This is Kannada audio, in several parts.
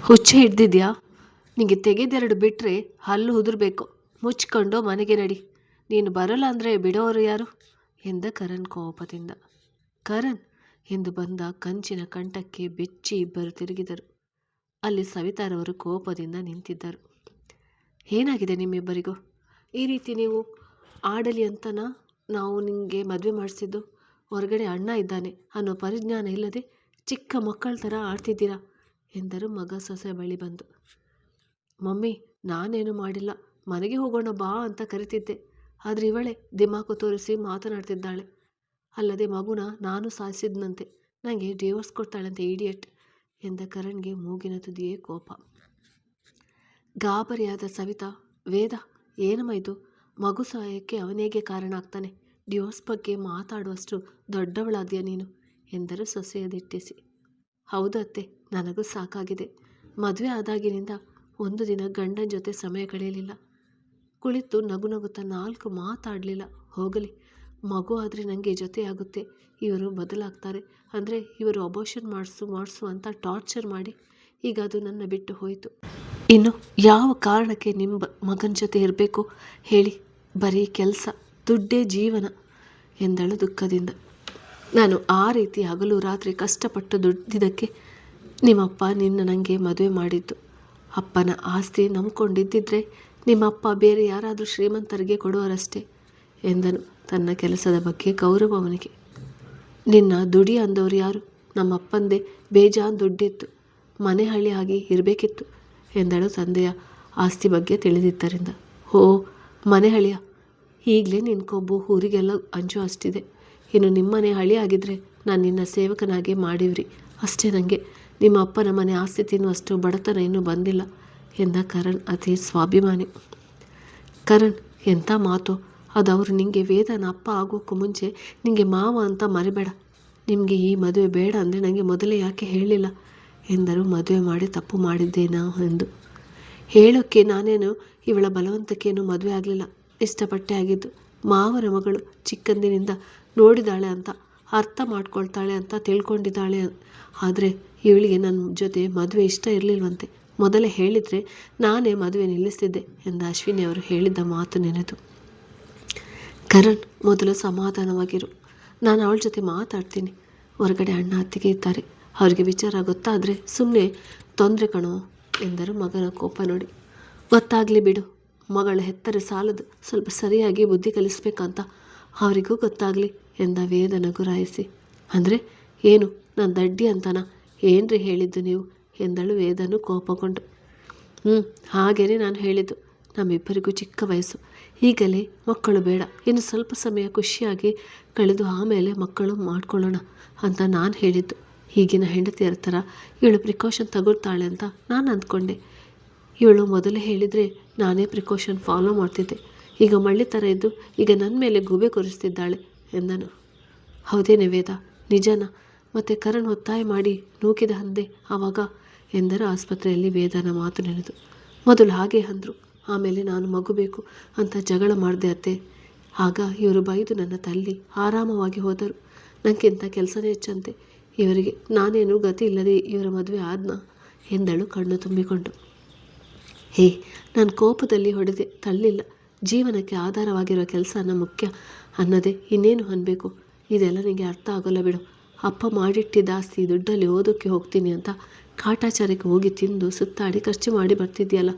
ಹುಚ್ಚೆ ಹಿಡ್ದಿದ್ಯಾ? ನಿಂಗೆ ತೆಗೆದೆರಡು ಬಿಟ್ಟರೆ ಹಲ್ಲು ಉದುರಬೇಕು. ಮುಚ್ಕೊಂಡು ಮನೆಗೆ ನಡಿ. ನೀನು ಬರೋಲ್ಲ ಅಂದರೆ ಬಿಡೋರು ಯಾರು ಎಂದ ಕರಣ್ ಕೋಪದಿಂದ. ಕರಣ್ ಎಂದು ಬಂದ ಕಂಚಿನ ಕಂಠಕ್ಕೆ ಬೆಚ್ಚಿ ಇಬ್ಬರು ತಿರುಗಿದರು. ಅಲ್ಲಿ ಸವಿತಾರವರು ಕೋಪದಿಂದ ನಿಂತಿದ್ದರು. ಏನಾಗಿದೆ ನಿಮ್ಮಿಬ್ಬರಿಗೂ? ಈ ರೀತಿ ನೀವು ಆಡಲಿ ಅಂತನಾ ನಾವು ನಿಮಗೆ ಮದುವೆ ಮಾಡಿಸಿದ್ದು? ಹೊರಗಡೆ ಅಣ್ಣ ಇದ್ದಾನೆ ಅನ್ನೋ ಪರಿಜ್ಞಾನ ಇಲ್ಲದೆ ಚಿಕ್ಕ ಮಕ್ಕಳ ಥರ ಆಡ್ತಿದ್ದೀರಾ ಎಂದರು ಮಗ ಸೊಸೆ ಬಳಿ ಬಂದು. ಮಮ್ಮಿ, ನಾನೇನು ಮಾಡಿಲ್ಲ. ಮನೆಗೆ ಹೋಗೋಣ ಬಾ ಅಂತ ಕರಿತಿದ್ದೆ. ಆದರೆ ಇವಳೇ ದಿಮಾಕು ತೋರಿಸಿ ಮಾತನಾಡ್ತಿದ್ದಾಳೆ. ಅಲ್ಲದೆ ಮಗುನ ನಾನು ಸಾಯಿಸಿದ್ನಂತೆ. ನನಗೆ ಡಿವೋರ್ಸ್ ಕೊಡ್ತಾಳಂತೆ ಇಡಿಯಟ್ ಎಂದ ಕರಣ್ಗೆ ಮೂಗಿನ ತುದಿಯೇ ಕೋಪ. ಗಾಬರಿಯಾದ ಸವಿತಾ, ವೇದ ಏನಮ್ಮ ಇದು? ಮಗು ಸಾಯಕ್ಕೆ ಅವನೇಗೆ ಕಾರಣ ಆಗ್ತಾನೆ. ಡಿವೋರ್ಸ್ ಬಗ್ಗೆ ಮಾತಾಡುವಷ್ಟು ದೊಡ್ಡವಳಾದ್ಯಾ ನೀನು ಎಂದರು ಸೊಸೆಯ ದಿಟ್ಟಿಸಿ. ಹೌದು ಅತ್ತೆ, ನನಗೂ ಸಾಕಾಗಿದೆ. ಮದುವೆ ಆದಾಗಿನಿಂದ ಒಂದು ದಿನ ಗಂಡನ ಜೊತೆ ಸಮಯ ಕಳೆಯಲಿಲ್ಲ. ಕುಳಿತು ನಗು ನಗುತ್ತಾ 4 ಮಾತಾಡಲಿಲ್ಲ. ಹೋಗಲಿ, ಮಗು ಆದರೆ ನನಗೆ ಜೊತೆಯಾಗುತ್ತೆ. ಇವರು ಬದಲಾಗ್ತಾರೆ ಅಂದರೆ ಇವರು ಅಬೋಷನ್ ಮಾಡಿಸು ಅಂತ ಟಾರ್ಚರ್ ಮಾಡಿ ಈಗ ಅದು ನನ್ನ ಬಿಟ್ಟು ಹೋಯಿತು. ಇನ್ನು ಯಾವ ಕಾರಣಕ್ಕೆ ನಿಮ್ಮ ಮಗನ ಜೊತೆ ಇರಬೇಕು ಹೇಳಿ? ಬರೀ ಕೆಲಸ, ದುಡ್ಡೇ ಜೀವನ ಎಂದಳು ದುಃಖದಿಂದ. ನಾನು ಆ ರೀತಿ ಹಗಲು ರಾತ್ರಿ ಕಷ್ಟಪಟ್ಟು ದುಡ್ದಿದ್ದಕ್ಕೆ ನಿಮ್ಮಪ್ಪ ನನಗೆ ಮದುವೆ ಮಾಡಿದ್ದು. ಅಪ್ಪನ ಆಸ್ತಿ ನಂಬ್ಕೊಂಡಿದ್ದಿದ್ರೆ ನಿಮ್ಮಪ್ಪ ಬೇರೆ ಯಾರಾದರೂ ಶ್ರೀಮಂತರಿಗೆ ಕೊಡುವರಷ್ಟೇ ಎಂದನು. ತನ್ನ ಕೆಲಸದ ಬಗ್ಗೆ ಗೌರವ ಅವನಿಗೆ. ನಿನ್ನ ದುಡಿ ಅಂದವರು ಯಾರು? ನಮ್ಮಪ್ಪಂದೇ ಬೇಜಾನ್ ದುಡ್ಡಿತ್ತು. ಮನೆ ಹಳ್ಳಿ ಆಗಿ ಇರಬೇಕಿತ್ತು ಎಂದಳು ತಂದೆಯ ಆಸ್ತಿ ಬಗ್ಗೆ ತಿಳಿದಿದ್ದರಿಂದ. ಓ, ಮನೆ ಹಳಿಯ? ಈಗಲೇ ನಿನ್ನ ಕೊಬ್ಬು ಊರಿಗೆಲ್ಲ ಅಂಜು ಅಷ್ಟಿದೆ. ಇನ್ನು ನಿಮ್ಮನೆ ಹಳಿ ಆಗಿದ್ರೆ ನಾನು ನಿನ್ನ ಸೇವಕನಾಗಿ ಮಾಡಿವ್ರಿ ಅಷ್ಟೇ. ನನಗೆ ನಿಮ್ಮ ಅಪ್ಪನ ಮನೆ ಆಸ್ತಿ ತಿನ್ನುವಷ್ಟು ಬಡತನ ಇನ್ನೂ ಬಂದಿಲ್ಲ ಎಂದ ಕರಣ್ ಅತಿ ಸ್ವಾಭಿಮಾನಿ. ಕರಣ್, ಎಂಥ ಮಾತು ಅದು! ಅವರು ನಿಮಗೆ ವೇದನ ಅಪ್ಪ ಆಗೋಕ್ಕೂ ಮುಂಚೆ ನಿಮಗೆ ಮಾವ ಅಂತ ಮರಿಬೇಡ. ನಿಮಗೆ ಈ ಮದುವೆ ಬೇಡ ಅಂದರೆ ನನಗೆ ಮೊದಲೇ ಯಾಕೆ ಹೇಳಿಲ್ಲ ಎಂದರು. ಮದುವೆ ಮಾಡಿ ತಪ್ಪು ಮಾಡಿದ್ದೇನಾ ಎಂದು ಹೇಳೋಕ್ಕೆ ನಾನೇನು ಇವಳ ಬಲವಂತಕ್ಕೇನು ಮದುವೆ ಆಗಲಿಲ್ಲ. ಇಷ್ಟಪಟ್ಟೆ ಆಗಿದ್ದು. ಮಾವನ ಮಗಳು ಚಿಕ್ಕಂದಿನಿಂದ ನೋಡಿದಾಳೆ ಅಂತ, ಅರ್ಥ ಮಾಡ್ಕೊಳ್ತಾಳೆ ಅಂತ ತಿಳ್ಕೊಂಡಿದ್ದಾಳೆ. ಆದರೆ ಇವಳಿಗೆ ನನ್ನ ಜೊತೆ ಮದುವೆ ಇಷ್ಟ ಇರಲಿಲ್ವಂತೆ. ಮೊದಲೇ ಹೇಳಿದರೆ ನಾನೇ ಮದುವೆ ನಿಲ್ಲಿಸ್ತಿದ್ದೆ ಎಂದ ಅಶ್ವಿನಿ ಅವರು ಹೇಳಿದ್ದ ಮಾತು ನೆನೆದು. ಕರಣ್, ಮೊದಲು ಸಮಾಧಾನವಾಗಿರು. ನಾನು ಅವಳ ಜೊತೆ ಮಾತಾಡ್ತೀನಿ. ಹೊರಗಡೆ ಅಣ್ಣ ಅತ್ತಿಗೆ ಇದ್ದಾರೆ. ಅವರಿಗೆ ವಿಚಾರ ಗೊತ್ತಾದರೆ ಸುಮ್ಮನೆ ತೊಂದರೆ ಕಣೋ ಎಂದರು ಮಗನ ಕೋಪ ನೋಡಿ. ಗೊತ್ತಾಗಲಿ ಬಿಡು. ಮಗಳ ಹೆತ್ತರೆ ಸಾಲದು, ಸ್ವಲ್ಪ ಸರಿಯಾಗಿ ಬುದ್ಧಿ ಕಲಿಸ್ಬೇಕಂತ ಅವರಿಗೂ ಗೊತ್ತಾಗಲಿ ಎಂದ ವೇದ ನಗುರಾಯಿಸಿ. ಅಂದರೆ ಏನು, ನಾನು ದಡ್ಡಿ ಅಂತನಾ? ಏನ್ರಿ ಹೇಳಿದ್ದು ನೀವು ಎಂದಳು ವೇದನು ಕೋಪಗೊಂಡು. ಹಾಗೇನೆ ನಾನು ಹೇಳಿದ್ದು. ನಮ್ಮಿಬ್ಬರಿಗೂ ಚಿಕ್ಕ ವಯಸ್ಸು. ಈಗಲೇ ಮಕ್ಕಳು ಬೇಡ. ಇನ್ನು ಸ್ವಲ್ಪ ಸಮಯ ಖುಷಿಯಾಗಿ ಕಳೆದು ಆಮೇಲೆ ಮಕ್ಕಳು ಮಾಡ್ಕೊಳ್ಳೋಣ ಅಂತ ನಾನು ಹೇಳಿದ್ದು. ಈಗಿನ ಹೆಂಡತಿಯರ ಥರ ಇವಳು ಪ್ರಿಕಾಷನ್ ತಗೊಳ್ತಾಳೆ ಅಂತ ನಾನು ಅಂದ್ಕೊಂಡೆ. ಇವಳು ಮೊದಲೇ ಹೇಳಿದರೆ ನಾನೇ ಪ್ರಿಕಾಷನ್ ಫಾಲೋ ಮಾಡ್ತಿದ್ದೆ. ಈಗ ಮಳ್ಳಿ ಥರ ಇದ್ದು ಈಗ ನನ್ನ ಮೇಲೆ ಗೂಬೆ ಕೊರಿಸ್ತಿದ್ದಾಳೆ ಎಂದನು. ಹೌದೇನೆ ವೇದ, ನಿಜನಾ? ಮತ್ತು ಕರಣ್ ಒತ್ತಾಯ ಮಾಡಿ ನೂಕಿದ ಹಂದೆ ಆವಾಗ ಎಂದರು. ಆಸ್ಪತ್ರೆಯಲ್ಲಿ ವೇದನ ಮಾತು ನೆನೆದು. ಮೊದಲು ಹಾಗೆ ಅಂದರು, ಆಮೇಲೆ ನಾನು ಮಗು ಬೇಕು ಅಂತ ಜಗಳ ಮಾಡಿದೆ ಅತ್ತೆ. ಆಗ ಇವರು ಬೈದು ನನ್ನ ತಲ್ಲಿ ಆರಾಮವಾಗಿ ಹೋದರು. ನನಗಿಂತ ಕೆಲಸನೇ ಹೆಚ್ಚಂತೆ ಇವರಿಗೆ. ನಾನೇನು ಗತಿ ಇಲ್ಲದೆ ಇವರ ಮದುವೆ ಆದ್ನಾ ಎಂದಳು ಕಣ್ಣು ತುಂಬಿಕೊಂಡು. ಹೇ, ನಾನು ಕೋಪದಲ್ಲಿ ಹೊಡೆದೆ, ತಳ್ಳಿಲ್ಲ. ಜೀವನಕ್ಕೆ ಆಧಾರವಾಗಿರೋ ಕೆಲಸನ ಮುಖ್ಯ ಅನ್ನೋದೇ ಇನ್ನೇನು ಅನ್ಬೇಕು. ಇದೆಲ್ಲ ನಿನಗೆ ಅರ್ಥ ಆಗೋಲ್ಲ ಬಿಡು. ಅಪ್ಪ ಮಾಡಿಟ್ಟಿದ್ದ ಆಸ್ತಿ ದುಡ್ಡಲ್ಲಿ ಓದೋಕ್ಕೆ ಹೋಗ್ತೀನಿ ಅಂತ ಕಾಟಾಚಾರಕ್ಕೆ ಹೋಗಿ ತಿಂದು ಸುತ್ತಾಡಿ ಖರ್ಚು ಮಾಡಿ ಬರ್ತಿದ್ಯಲ್ಲ,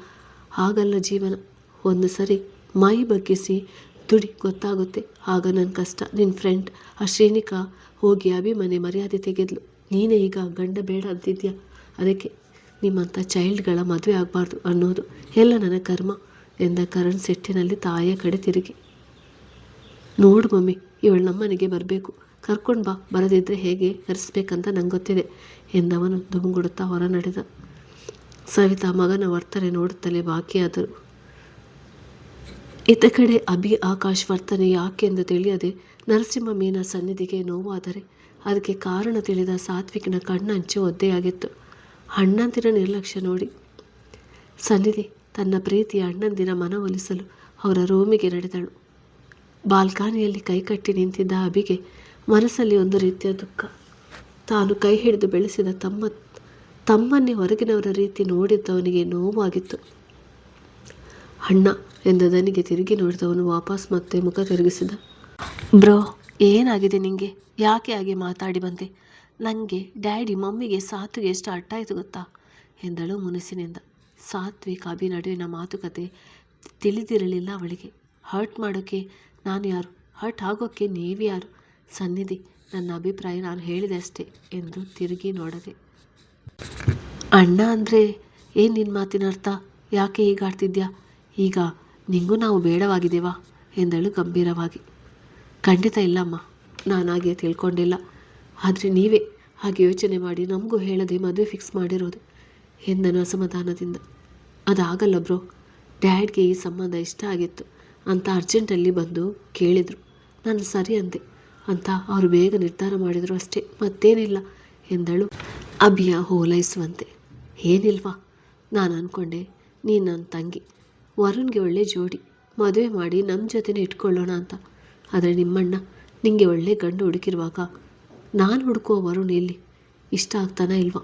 ಹಾಗಲ್ಲ ಜೀವನ. ಒಂದು ಸರಿ ಮೈ ಬಗ್ಗಿಸಿ ದುಡಿ, ಗೊತ್ತಾಗುತ್ತೆ ಆಗ ನನ್ನ ಕಷ್ಟ. ನಿನ್ನ ಫ್ರೆಂಡ್ ಆ ಶ್ರೀನಿಕಾ ಹೋಗಿ ಅಭಿಮನೆ ಮರ್ಯಾದೆ ತೆಗೆದ್ಲು. ನೀನೇ ಈಗ ಗಂಡ ಬೇಡ ಅಂತಿದ್ಯಾ. ಅದಕ್ಕೆ ನಿಮ್ಮಂಥ ಚೈಲ್ಡ್ಗಳ ಮದುವೆ ಆಗಬಾರ್ದು ಅನ್ನೋದು ಎಲ್ಲ ನನ್ನ ಕರ್ಮ ಎಂದ ಕರಣ್ ಸಿಟ್ಟಿನಲ್ಲಿ ತಾಯಿಯ ಕಡೆ ತಿರುಗಿ. ನೋಡು ಮಮ್ಮಿ, ಇವಳು ನಮ್ಮನೆಗೆ ಬರಬೇಕು. ಕರ್ಕೊಂಡು ಬಾ. ಬರದಿದ್ದರೆ ಹೇಗೆ ಕರೆಸ್ಬೇಕಂತ ನಂಗೆ ಗೊತ್ತಿದೆ ಎಂದವನು ದುಮ್ಗುಡುತ್ತಾ ಹೊರ ನಡೆದ. ಸವಿತಾ ಮಗನ ವರ್ತನೆ ನೋಡುತ್ತಲೇ ಬಾಕಿಯಾದರು. ಇತ್ತ ಕಡೆ ಅಭಿ ಆಕಾಶ್ ವರ್ತನೆ ಯಾಕೆಂದು ತಿಳಿಯದೆ ನರಸಿಂಹ ಮೀನ ಸನ್ನಿಧಿಗೆ ನೋವಾದರೆ ಅದಕ್ಕೆ ಕಾರಣ ತಿಳಿದ ಸಾತ್ವಿಕನ ಕಣ್ಣಂಚು ಒದ್ದೆಯಾಗಿತ್ತು. ಅಣ್ಣಂದಿರ ನಿರ್ಲಕ್ಷ್ಯ ನೋಡಿ ಸನ್ನಿಧಿ ತನ್ನ ಪ್ರೀತಿಯ ಅಣ್ಣಂದಿರ ಮನವೊಲಿಸಲು ಅವರ ರೂಮಿಗೆ ನಡೆದಳು. ಬಾಲ್ಕನಿಯಲ್ಲಿ ಕೈಕಟ್ಟಿ ನಿಂತಿದ್ದ ಅಭಿಗೆ ಮನಸ್ಸಲ್ಲಿ ಒಂದು ರೀತಿಯ ದುಃಖ. ತಾನು ಕೈ ಹಿಡಿದು ಬೆಳೆಸಿದ ತಮ್ಮ ತಮ್ಮನ್ನೇ ಹೊರಗಿನವರ ರೀತಿ ನೋಡಿದ್ದವನಿಗೆ ನೋವಾಗಿತ್ತು. ಅಣ್ಣ ಎಂದದನಿಗೆ ತಿರುಗಿ ನೋಡಿದವನು ವಾಪಸ್ ಮತ್ತೆ ಮುಖ ತಿರುಗಿಸಿದ. ಬ್ರೋ, ಏನಾಗಿದೆ ನಿಂಗೆ? ಯಾಕೆ ಹಾಗೆ ಮಾತಾಡಿ ಬಂದೆ? ನನಗೆ ಡ್ಯಾಡಿ ಮಮ್ಮಿಗೆ ಸಾತ್ವಿಗೆ ಎಷ್ಟು ಅಟ್ಟಾಯಿತು ಗೊತ್ತಾ ಎಂದಳು ಮುನಿಸಿನಿಂದ. ಸಾತ್ವಿಕ್ ಅಭಿ ನಡುವಿನ ಮಾತುಕತೆ ತಿಳಿದಿರಲಿಲ್ಲ ಅವಳಿಗೆ. ಹರ್ಟ್ ಮಾಡೋಕ್ಕೆ ನಾನು ಯಾರು? ಹರ್ಟ್ ಆಗೋಕ್ಕೆ ನೀವು ಯಾರು? ಸನ್ನಿಧಿ, ನನ್ನ ಅಭಿಪ್ರಾಯ ನಾನು ಹೇಳಿದೆ ಅಷ್ಟೇ ಎಂದು ತಿರುಗಿ ನೋಡದೆ. ಅಣ್ಣ ಅಂದರೆ ಏನು ನಿನ್ನ ಮಾತಿನ ಅರ್ಥ? ಯಾಕೆ ಹೀಗಾಡ್ತಿದ್ಯಾ? ಈಗ ನಿಂಗೂ ನಾವು ಬೇಡವಾಗಿದ್ದೇವಾ ಎಂದಳು ಗಂಭೀರವಾಗಿ. ಖಂಡಿತ ಇಲ್ಲಮ್ಮ, ನಾನು ಹಾಗೆ ತಿಳ್ಕೊಂಡಿಲ್ಲ. ಆದರೆ ನೀವೇ ಹಾಗೆ ಯೋಚನೆ ಮಾಡಿ ನಮಗೂ ಹೇಳದೆ ಮದುವೆ ಫಿಕ್ಸ್ ಮಾಡಿರೋದು ಎಂದನು ಅಸಮಾಧಾನದಿಂದ. ಅದಾಗಲ್ಲ ಬ್ರೋ, ಡ್ಯಾಡ್ಗೆ ಈ ಸಂಬಂಧ ಇಷ್ಟ ಆಗಿತ್ತು ಅಂತ ಅರ್ಜೆಂಟಲ್ಲಿ ಬಂದು ಕೇಳಿದರು. ನಾನು ಸರಿ ಅಂದೆ ಅಂತ ಅವರು ಬೇಗ ನಿರ್ಧಾರ ಮಾಡಿದರು ಅಷ್ಟೇ, ಮತ್ತೇನಿಲ್ಲ ಎಂದಳು ಅಭಿಯ ಹೋಲೈಸುವಂತೆ. ಏನಿಲ್ವಾ? ನಾನು ಅಂದ್ಕೊಂಡೆ ನೀನು ನನ್ನ ತಂಗಿ, ವರುಣ್ಗೆ ಒಳ್ಳೆ ಜೋಡಿ, ಮದುವೆ ಮಾಡಿ ನಮ್ಮ ಜೊತೆನೇ ಇಟ್ಕೊಳ್ಳೋಣ ಅಂತ. ಆದರೆ ನಿಮ್ಮಣ್ಣ ನಿಂಗೆ ಒಳ್ಳೆ ಗಂಡು ಹುಡುಕಿರುವಾಗ ನಾನು ಹುಡುಕುವ ವರುಣ್ ಇಲ್ಲಿ ಇಷ್ಟ ಆಗ್ತಾನೆ ಇಲ್ವಾ?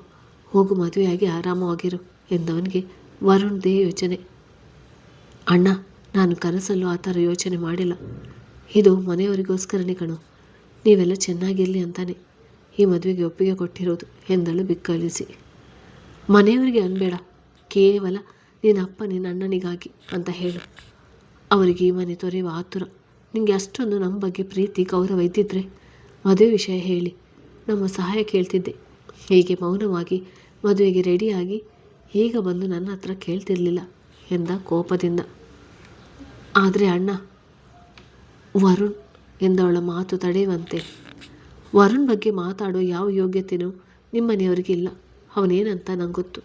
ಹೋಗು, ಮದುವೆಯಾಗಿ ಆರಾಮವಾಗಿರು ಎಂದವನಿಗೆ ವರುಣ್ದೇ ಯೋಚನೆ. ಅಣ್ಣ, ನಾನು ಕನಸಲ್ಲೂ ಆ ಥರ ಯೋಚನೆ ಮಾಡಿಲ್ಲ. ಇದು ಮನೆಯವರಿಗೋಸ್ಕರನೇ ಕಣೋ, ನೀವೆಲ್ಲ ಚೆನ್ನಾಗಿರಲಿ ಅಂತಾನೆ ಈ ಮದುವೆಗೆ ಒಪ್ಪಿಗೆ ಕೊಟ್ಟಿರೋದು ಎಂದಳು ಬಿಕ್ಕಳಿಸಿ. ಮನೆಯವರಿಗೆ ಅನ್ಬೇಡ, ಕೇವಲ ನಿನ್ನ ಅಪ್ಪ ನಿನ್ನ ಅಣ್ಣನಿಗಾಗಿ ಅಂತ ಹೇಳು. ಅವರಿಗೆ ಈ ಮನೆ ತೊರೆಯುವ ಆತುರ. ನಿಮಗೆ ಅಷ್ಟೊಂದು ನಮ್ಮ ಬಗ್ಗೆ ಪ್ರೀತಿ ಗೌರವ ಇದ್ದಿದ್ರೆ ಮದುವೆ ವಿಷಯ ಹೇಳಿ ನಮ್ಮ ಸಹಾಯ ಕೇಳ್ತಿದ್ದೆ. ಹೀಗೆ ಮೌನವಾಗಿ ಮದುವೆಗೆ ರೆಡಿಯಾಗಿ ಈಗ ಬಂದು ನನ್ನ ಹತ್ರ ಕೇಳ್ತಿರ್ಲಿಲ್ಲ ಎಂದ ಕೋಪದಿಂದ. ಆದರೆ ಅಣ್ಣ, ವರುಣ್ ಎಂದವಳ ಮಾತು ತಡೆಯುವಂತೆ. ವರುಣ್ ಬಗ್ಗೆ ಮಾತಾಡೋ ಯಾವ ಯೋಗ್ಯತೆಯೂ ನಿಮ್ಮನೆಯವರಿಗೆ ಇಲ್ಲ. ಅವನೇನಂತ ನಂಗೆ ಗೊತ್ತು.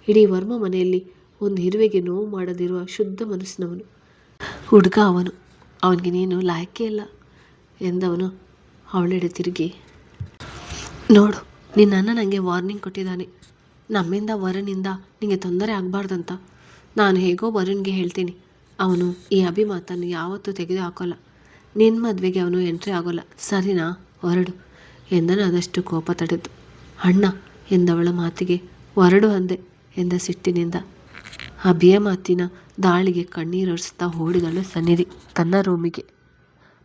ಇಡೀ ವರ್ಮ ಮನೆಯಲ್ಲಿ ಒಂದು ಇರುವೆಗೆ ನೋವು ಮಾಡದಿರುವ ಶುದ್ಧ ಮನಸ್ಸಿನವನು ಹುಡುಗ ಅವನು. ಅವನಿಗೆ ನೀನು ಲಾಯಕ್ಕೆ ಇಲ್ಲ ಎಂದವನು ಅವಳೆಡೆ ತಿರುಗಿ. ನೋಡು, ನಿನ್ನನ್ನು ನನಗೆ ವಾರ್ನಿಂಗ್ ಕೊಟ್ಟಿದ್ದಾನೆ. ನಮ್ಮಿಂದ ವರುಣಿಂದ ನಿಮಗೆ ತೊಂದರೆ ಆಗಬಾರ್ದಂತ. ನಾನು ಹೇಗೋ ವರುಣ್ಗೆ ಹೇಳ್ತೀನಿ. ಅವನು ಈ ಅಭಿಮಾತನ್ನು ಯಾವತ್ತೂ ತೆಗೆದು ಹಾಕೋಲ್ಲ. ನಿನ್ನ ಮದುವೆಗೆ ಅವನು ಎಂಟ್ರಿ ಆಗೋಲ್ಲ, ಸರಿನಾ? ಹೊರಡು ಎಂದನು ಅದಷ್ಟು ಕೋಪ ತಡೆದು. ಅಣ್ಣ ಎಂದವಳ ಮಾತಿಗೆ ಹೊರಡು ಅಂದೆ ಎಂದ ಸಿಟ್ಟಿನಿಂದ. ಅಭಿಯ ಮಾತಿನ ದಾಳಿಗೆ ಕಣ್ಣೀರೊರೆಸುತ್ತಾ ಓಡಿದಳು ಸನ್ನಿಧಿ ತನ್ನ ರೂಮಿಗೆ.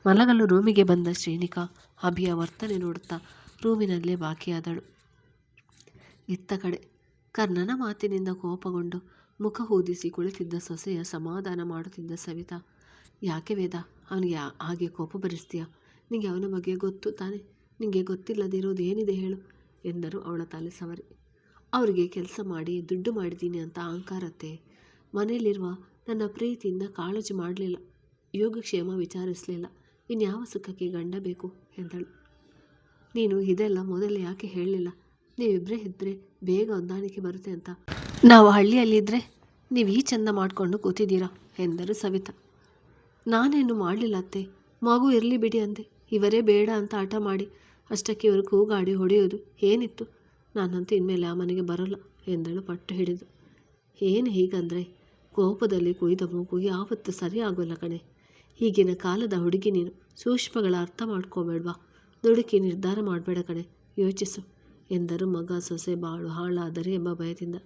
ಮಲಗಲು ರೂಮಿಗೆ ಬಂದ ಶ್ರೇಣಿಕಾ ಅಭಿಯ ವರ್ತನೆ ನೋಡುತ್ತಾ ರೂಮಿನಲ್ಲೇ ಬಾಕಿಯಾದಳು. ಇತ್ತ ಕಡೆ ಕರ್ಣನ ಮಾತಿನಿಂದ ಕೋಪಗೊಂಡು ಮುಖ ಊದಿಸಿ ಕುಳಿತಿದ್ದ ಸೊಸೆಯ ಸಮಾಧಾನ ಮಾಡುತ್ತಿದ್ದ ಸವಿತಾ, ಯಾಕೆ ವೇದ ಅವನಿಗೆ ಹಾಗೆ ಕೋಪ ಭರಿಸ್ತೀಯಾ? ನಿಂಗೆ ಅವನ ಬಗ್ಗೆ ಗೊತ್ತು ತಾನೆ? ನಿಂಗೆ ಗೊತ್ತಿಲ್ಲದಿರೋದು ಏನಿದೆ ಹೇಳು ಎಂದರು ಅವಳ ತಲೆ ಸವರಿ. ಅವರಿಗೆ ಕೆಲಸ ಮಾಡಿ ದುಡ್ಡು ಮಾಡಿದ್ದೀನಿ ಅಂತ ಅಹಂಕಾರತ್ತೆ. ಮನೆಯಲ್ಲಿರುವ ನನ್ನ ಪ್ರೀತಿಯಿಂದ ಕಾಳಜಿ ಮಾಡಲಿಲ್ಲ, ಯೋಗಕ್ಷೇಮ ವಿಚಾರಿಸಲಿಲ್ಲ. ಇನ್ಯಾವ ಸುಖಕ್ಕೆ ಗಂಡ ಬೇಕು ಎಂದಳು. ನೀನು ಇದೆಲ್ಲ ಮೊದಲೇ ಯಾಕೆ ಹೇಳಲಿಲ್ಲ? ನೀವಿಬ್ಬರೇ ಇದ್ದರೆ ಬೇಗ ಹೊಂದಾಣಿಕೆ ಬರುತ್ತೆ ಅಂತ. ನಾವು ಹಳ್ಳಿಯಲ್ಲಿದ್ದರೆ ನೀವು ಈ ಚಂದ ಮಾಡಿಕೊಂಡು ಕೂತಿದ್ದೀರಾ ಎಂದರು ಸವಿತಾ. ನಾನೇನು ಮಾಡಲಿಲ್ಲ ಅತ್ತೆ, ಮಗು ಇರಲಿ ಬಿಡಿ ಅಂದೆ. ಇವರೇ ಬೇಡ ಅಂತ ಹಠ ಮಾಡಿ ಅಷ್ಟಕ್ಕೆ ಇವರು ಕೂಗಾಡಿ ಹೊಡೆಯೋದು ಏನಿತ್ತು? ನಾನಂತೂ ಇನ್ಮೇಲೆ ಆ ಮನೆಗೆ ಬರೋಲ್ಲ ಎಂದಳು ಪಟ್ಟು ಹಿಡಿದು. ಏನು ಹೀಗಂದರೆ? ಕೋಪದಲ್ಲಿ ಕುಯ್ದ ಮೂಗು ಯಾವತ್ತೂ ಸರಿ ಆಗೋಲ್ಲ ಕಣೆ. ಈಗಿನ ಕಾಲದ ಹುಡುಗಿ ನೀನು. ಸೂಕ್ಷ್ಮಗಳ ಅರ್ಥ ಮಾಡ್ಕೋಬೇಡ್ವಾ? ದುಡುಕಿ ನಿರ್ಧಾರ ಮಾಡಬೇಡ ಕಣೆ, ಯೋಚಿಸು ಎಂದರು ಮಗ ಸೊಸೆ ಬಾಳು ಹಾಳಾದರೆ ಎಂಬ ಭಯದಿಂದ.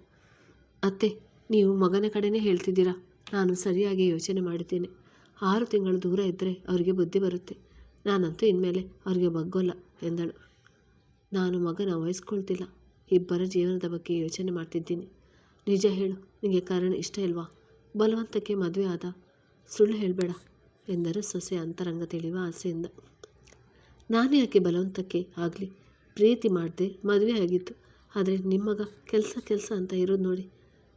ಅತ್ತೆ, ನೀವು ಮಗನ ಕಡೆನೇ ಹೇಳ್ತಿದ್ದೀರಾ. ನಾನು ಸರಿಯಾಗಿ ಯೋಚನೆ ಮಾಡಿದ್ದೇನೆ. 6 ತಿಂಗಳು ದೂರ ಇದ್ದರೆ ಅವರಿಗೆ ಬುದ್ಧಿ ಬರುತ್ತೆ. ನಾನಂತೂ ಇನ್ಮೇಲೆ ಅವ್ರಿಗೆ ಬಗ್ಗೋಲ್ಲ ಎಂದಳು. ನಾನು ಮಗನ ವಹಿಸ್ಕೊಳ್ತಿಲ್ಲ, ಇಬ್ಬರ ಜೀವನದ ಬಗ್ಗೆ ಯೋಚನೆ ಮಾಡ್ತಿದ್ದೀನಿ. ನಿಜ ಹೇಳು, ನಿನಗೆ ಕಾರಣ ಇಷ್ಟ ಇಲ್ವಾ? ಬಲವಂತಕ್ಕೆ ಮದುವೆ ಆದ, ಸುಳ್ಳು ಹೇಳಬೇಡ ಎಂದರು ಸೊಸೆ ಅಂತರಂಗ ತಿಳಿಯುವ ಆಸೆಯಿಂದ. ನಾನು ಯಾಕೆ ಬಲವಂತಕ್ಕೆ ಆಗಲಿ? ಪ್ರೀತಿ ಮಾಡದೆ ಮದುವೆ ಆಗಿತ್ತು. ಆದರೆ ನಿಮ್ಮಗ ಕೆಲಸ ಅಂತ ಇರೋದು ನೋಡಿ.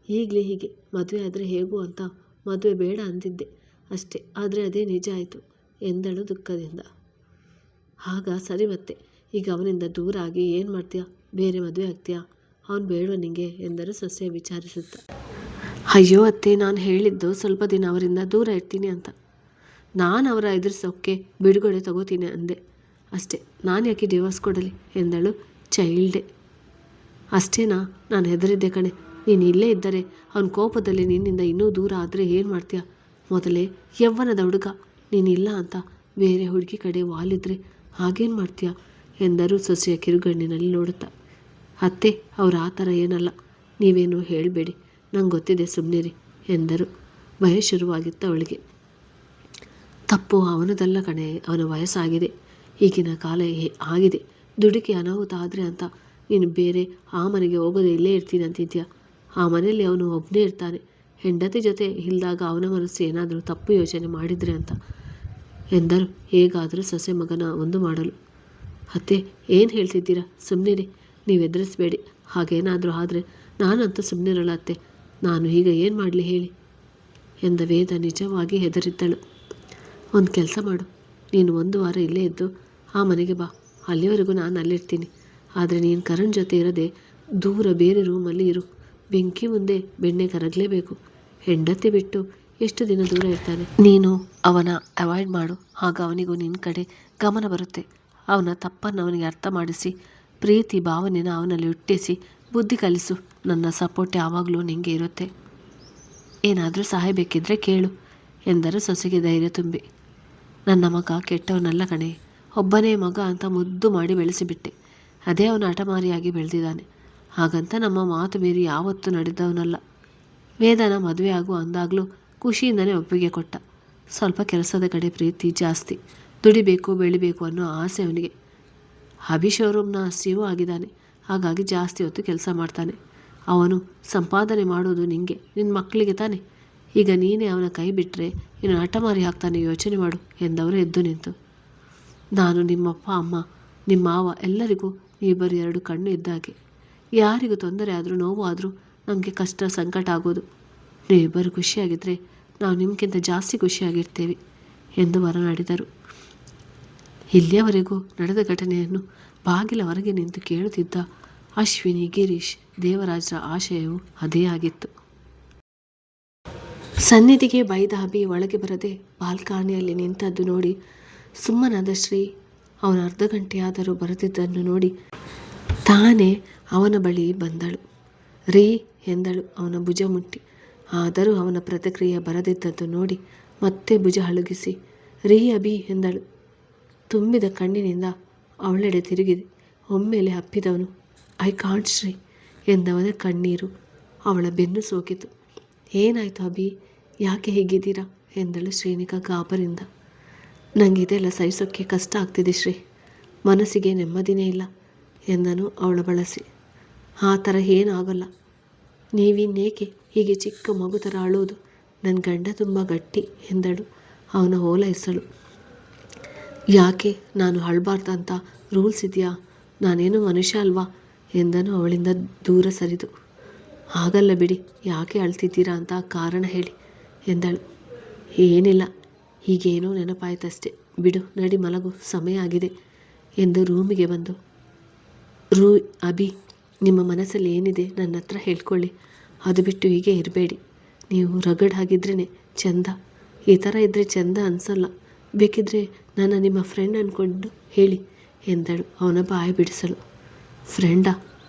ಈಗಲೇ ಹೀಗೆ ಮದುವೆ ಆದರೆ ಹೇಗೂ ಅಂತ ಮದುವೆ ಬೇಡ ಅಂದಿದ್ದೆ ಅಷ್ಟೇ. ಆದರೆ ಅದೇ ನಿಜ ಆಯಿತು ಎಂದಳು ದುಃಖದಿಂದ. ಆಗ ಸರಿ, ಮತ್ತೆ ಈಗ ಅವನಿಂದ ದೂರ ಆಗಿ ಏನು ಮಾಡ್ತೀಯಾ? ಬೇರೆ ಮದುವೆ ಆಗ್ತೀಯಾ? ಅವನು ಬೇಡವ ನಿಂಗೆ ಎಂದರು ಸೊಸೆ ವಿಚಾರಿಸುತ್ತ. ಅಯ್ಯೋ ಅತ್ತೆ, ನಾನು ಹೇಳಿದ್ದು ಸ್ವಲ್ಪ ದಿನ ಅವರಿಂದ ದೂರ ಇರ್ತೀನಿ ಅಂತ. ನಾನು ಅವರ ಎದುರಿಸೋಕ್ಕೆ ಬಿಡುಗಡೆ ತಗೋತೀನಿ ಅಂದೆ ಅಷ್ಟೇ. ನಾನು ಯಾಕೆ ಡಿವೋರ್ಸ್ ಕೊಡಲಿ ಎಂದಳು ಚೈಲ್ಡೆ. ಅಷ್ಟೇನಾ? ನಾನು ಹೆದರಿದ್ದೆ ಕಣೆ. ನೀನು ಇಲ್ಲೇ ಇದ್ದರೆ ಅವನ ಕೋಪದಲ್ಲಿ ನಿನ್ನಿಂದ ಇನ್ನೂ ದೂರ ಆದರೆ ಏನು ಮಾಡ್ತೀಯ? ಮೊದಲೇ ಯವ್ವನದ ಹುಡುಗ, ನೀನಿಲ್ಲ ಅಂತ ಬೇರೆ ಹುಡುಗಿ ಕಡೆ ವಾಲಿದ್ರೆ ಹಾಗೇನು ಮಾಡ್ತೀಯ ಎಂದರು ಸೊಸೆಯ ಕಿರುಗಣ್ಣಿನಲ್ಲಿ ನೋಡುತ್ತಾ. ಅತ್ತೆ, ಅವ್ರು ಆ ಥರ ಏನಲ್ಲ, ನೀವೇನು ಹೇಳಬೇಡಿ, ನಂಗೆ ಗೊತ್ತಿದೆ, ಸುಮ್ಮನಿರಿ ಎಂದರು. ಭಯ ಶುರುವಾಗಿತ್ತು ಅವಳಿಗೆ. ತಪ್ಪು ಅವನದಲ್ಲ ಕಣೆ, ಅವನ ವಯಸ್ಸಾಗಿದೆ, ಈಗಿನ ಕಾಲ ಆಗಿದೆ. ದುಡುಕಿ ಅನಾಹುತ ಆದರೆ ಅಂತ ನೀನು ಬೇರೆ ಆ ಮನೆಗೆ ಹೋಗೋದೇ, ಇಲ್ಲೇ ಇರ್ತೀನಿ ಅಂತಿದ್ಯಾ? ಆ ಮನೆಯಲ್ಲಿ ಅವನು ಒಬ್ಬನೇ ಇರ್ತಾನೆ. ಹೆಂಡತಿ ಜೊತೆ ಇಲ್ದಾಗ ಅವನ ಮನಸ್ಸು ಏನಾದರೂ ತಪ್ಪು ಯೋಚನೆ ಮಾಡಿದರೆ ಅಂತ ಎಂದರು. ಹೇಗಾದರೂ ಸೊಸೆ ಮಗನ ಒಂದು ಮಾಡಲು. ಅತ್ತೆ, ಏನು ಹೇಳ್ತಿದ್ದೀರಾ? ಸುಮ್ಮನಿರಿ, ನೀವು ಎದುರಿಸಬೇಡಿ. ಹಾಗೇನಾದರೂ ಆದರೆ ನಾನಂತೂ ಸುಮ್ಮನಿರಲ್ಲ ಅತ್ತೆ. ನಾನು ಈಗ ಏನು ಮಾಡಲಿ ಹೇಳಿ ಎಂದ ವೇದ ನಿಜವಾಗಿ ಹೆದರಿದ್ದಳು. ಒಂದು ಕೆಲಸ ಮಾಡು, ನೀನು 1 ವಾರ ಇಲ್ಲೇ ಇದ್ದು ಆ ಮನೆಗೆ ಬಾ. ಅಲ್ಲಿವರೆಗೂ ನಾನು ಅಲ್ಲಿರ್ತೀನಿ. ಆದರೆ ನೀನು ಕರಣ್ ಜೊತೆ ಇರದೆ ದೂರ ಬೇರೆ ರೂಮಲ್ಲಿ ಇರು. ಬೆಂಕಿ ಮುಂದೆ ಬೆಣ್ಣೆ ಕರಗಲೇಬೇಕು. ಹೆಂಡತಿ ಬಿಟ್ಟು ಎಷ್ಟು ದಿನ ದೂರ ಇರ್ತಾನೆ? ನೀನು ಅವನ ಅವಾಯ್ಡ್ ಮಾಡು. ಆಗ ಅವನಿಗೂ ನಿನ್ನ ಕಡೆ ಗಮನ ಬರುತ್ತೆ. ಅವನ ತಪ್ಪನ್ನು ಅವನಿಗೆ ಅರ್ಥ ಮಾಡಿಸಿ, ಪ್ರೀತಿ ಭಾವನೆನ ಅವನಲ್ಲಿ ಹುಟ್ಟಿಸಿ ಬುದ್ಧಿ ಕಲಿಸು. ನನ್ನ ಸಪೋರ್ಟ್ ಯಾವಾಗಲೂ ನಿಂಗೆ ಇರುತ್ತೆ. ಏನಾದರೂ ಸಹಾಯ ಬೇಕಿದ್ದರೆ ಕೇಳು ಎಂದರು ಸೊಸೆಗೆ ಧೈರ್ಯ ತುಂಬಿ. ನನ್ನ ಮಗ ಕೆಟ್ಟವನಲ್ಲ ಕಣೆ, ಒಬ್ಬನೇ ಮಗ ಅಂತ ಮುದ್ದು ಮಾಡಿ ಬೆಳೆಸಿಬಿಟ್ಟೆ. ಅದೇ ಅವನ ಹಠಮಾರಿಯಾಗಿ ಬೆಳೆದಿದ್ದಾನೆ. ಹಾಗಂತ ನಮ್ಮ ಮಾತು ಮೀರಿ ಯಾವತ್ತೂ ನಡೆದವನಲ್ಲ. ವೇದನ ಮದುವೆ ಆಗು ಅಂದಾಗಲೂ ಖುಷಿಯಿಂದನೇ ಒಪ್ಪಿಗೆ ಕೊಟ್ಟ. ಸ್ವಲ್ಪ ಕೆಲಸದ ಕಡೆ ಪ್ರೀತಿ ಜಾಸ್ತಿ. ದುಡಿಬೇಕು, ಬೆಳಿಬೇಕು ಅನ್ನೋ ಆಸೆ ಅವನಿಗೆ. ಅಭಿ ಶೋರೂಮ್ನ ಸಿಇಒ ಆಗಿದ್ದಾನೆ. ಹಾಗಾಗಿ ಜಾಸ್ತಿ ಹೊತ್ತು ಕೆಲಸ ಮಾಡ್ತಾನೆ. ಅವನು ಸಂಪಾದನೆ ಮಾಡೋದು ನಿಂಗೆ, ನಿನ್ನ ಮಕ್ಕಳಿಗೆ ತಾನೆ. ಈಗ ನೀನೇ ಅವನ ಕೈ ಬಿಟ್ಟರೆ ಇನ್ನು ಹಠಮಾರಿ ಹಾಕ್ತಾನೆ, ಯೋಚನೆ ಮಾಡು ಎಂದವರು ಎದ್ದು ನಿಂತು. ನಾನು ನಿಮ್ಮಪ್ಪ ಅಮ್ಮ, ನಿಮ್ಮ ಮಾವ ಎಲ್ಲರಿಗೂ ನೀವಿಬ್ಬರು 2 ಕಣ್ಣು ಇದ್ದಾಗೆ. ಯಾರಿಗೂ ತೊಂದರೆ ಆದರೂ ನೋವು ಆದರೂ ನಮಗೆ ಕಷ್ಟ ಸಂಕಟ ಆಗೋದು. ನೀವಿಬ್ಬರು ಖುಷಿಯಾಗಿದ್ದರೆ ನಾವು ನಿಮಗಿಂತ ಜಾಸ್ತಿ ಖುಷಿಯಾಗಿರ್ತೇವೆ ಎಂದು ಹೊರನಡೆದರು. ಇಲ್ಲಿಯವರೆಗೂ ನಡೆದ ಘಟನೆಯನ್ನು ಬಾಗಿಲ ಹೊರಗೆ ನಿಂತು ಕೇಳುತ್ತಿದ್ದ ಅಶ್ವಿನಿ, ಗಿರೀಶ್, ದೇವರಾಜ್ರ ಆಶಯವು ಅದೇ ಆಗಿತ್ತು. ಸನ್ನಿಧಿಗೆ ಬೈದ ಅಭಿ ಒಳಗೆ ಬರದೆ ಬಾಲ್ಕನಿಯಲ್ಲಿ ನಿಂತದ್ದು ನೋಡಿ ಸುಮ್ಮನಾದ ಶ್ರೀ ಅವನ ಅರ್ಧ ಗಂಟೆಯಾದರೂ ಬರೆದಿದ್ದನ್ನು ನೋಡಿ ತಾನೇ ಅವನ ಬಳಿ ಬಂದಳು. ರೀ ಎಂದಳು ಅವನ ಭುಜ ಮುಟ್ಟಿ. ಆದರೂ ಅವನ ಪ್ರತಿಕ್ರಿಯೆ ಬರದಿದ್ದದ್ದು ನೋಡಿ ಮತ್ತೆ ಭುಜ ಅಳುಗಿಸಿ ರೀ ಅಭಿ ಎಂದಳು. ತುಂಬಿದ ಕಣ್ಣಿನಿಂದ ಅವಳೆಡೆ ತಿರುಗಿದೆ. ಒಮ್ಮೆಲೆ ಅಪ್ಪಿದವನು ಐ ಕಾಂಟ್ ಶ್ರೀ ಎಂದವನ ಕಣ್ಣೀರು ಅವಳ ಬೆನ್ನು ಸೋಕಿತು. ಏನಾಯಿತು ಅಭಿ, ಯಾಕೆ ಹೀಗಿದ್ದೀರಾ ಎಂದಳು ಶ್ರೀನಿಕಾ ಗಾಬರಿಂದ. ನನಗೆ ಇದೆಲ್ಲ ಸಹಿಸೋಕ್ಕೆ ಕಷ್ಟ ಆಗ್ತಿದೆ ಶ್ರೀ, ಮನಸ್ಸಿಗೆ ನೆಮ್ಮದಿನೇ ಇಲ್ಲ ಎಂದನು ಅವಳ ಬಳಸಿ. ಆ ಥರ ಏನೂ ಆಗೋಲ್ಲ, ನೀವಿನ್ನೇಕೆ ಹೀಗೆ ಚಿಕ್ಕ ಮಗು ಥರ ಅಳೋದು? ನನ್ನ ಗಂಡ ತುಂಬ ಗಟ್ಟಿ ಎಂದಳು ಅವನ ಓಲೈಸಳು. ಯಾಕೆ, ನಾನು ಅಳಬಾರ್ದಂತ ರೂಲ್ಸ್ ಇದೆಯಾ? ನಾನೇನು ಮನುಷ್ಯ ಅಲ್ವಾ ಎಂದನು ಅವಳಿಂದ ದೂರ ಸರಿದು. ಹಾಗಲ್ಲ ಬಿಡಿ, ಯಾಕೆ ಅಳ್ತಿದ್ದೀರಾ ಅಂತ ಕಾರಣ ಹೇಳಿ ಎಂದಳು. ಏನಿಲ್ಲ, ಹೀಗೇನೋ ನೆನಪಾಯ್ತಷ್ಟೇ, ಬಿಡು, ನಡಿ ಮಲಗು, ಸಮಯ ಆಗಿದೆ ಎಂದು ರೂಮಿಗೆ ಬಂದು ಅಭಿ, ನಿಮ್ಮ ಮನಸ್ಸಲ್ಲಿ ಏನಿದೆ ನನ್ನ ಹತ್ರ ಹೇಳ್ಕೊಳ್ಳಿ. ಅದು ಬಿಟ್ಟು ಹೀಗೆ ಇರಬೇಡಿ. ನೀವು ರಗಡ್ ಆಗಿದ್ರೇ ಚೆಂದ. ಈ ಥರ ಇದ್ದರೆ ಚೆಂದ ಅನಿಸಲ್ಲ. ಬೇಕಿದ್ರೆ ನನ್ನ ನಿಮ್ಮ ಫ್ರೆಂಡ್ ಅಂದ್ಕೊಂಡು ಹೇಳಿ ಎಂದಳು ಅವನ ಬಾಯಿ ಬಿಡಿಸಲು. ಫ್ರೆಂಡಾ?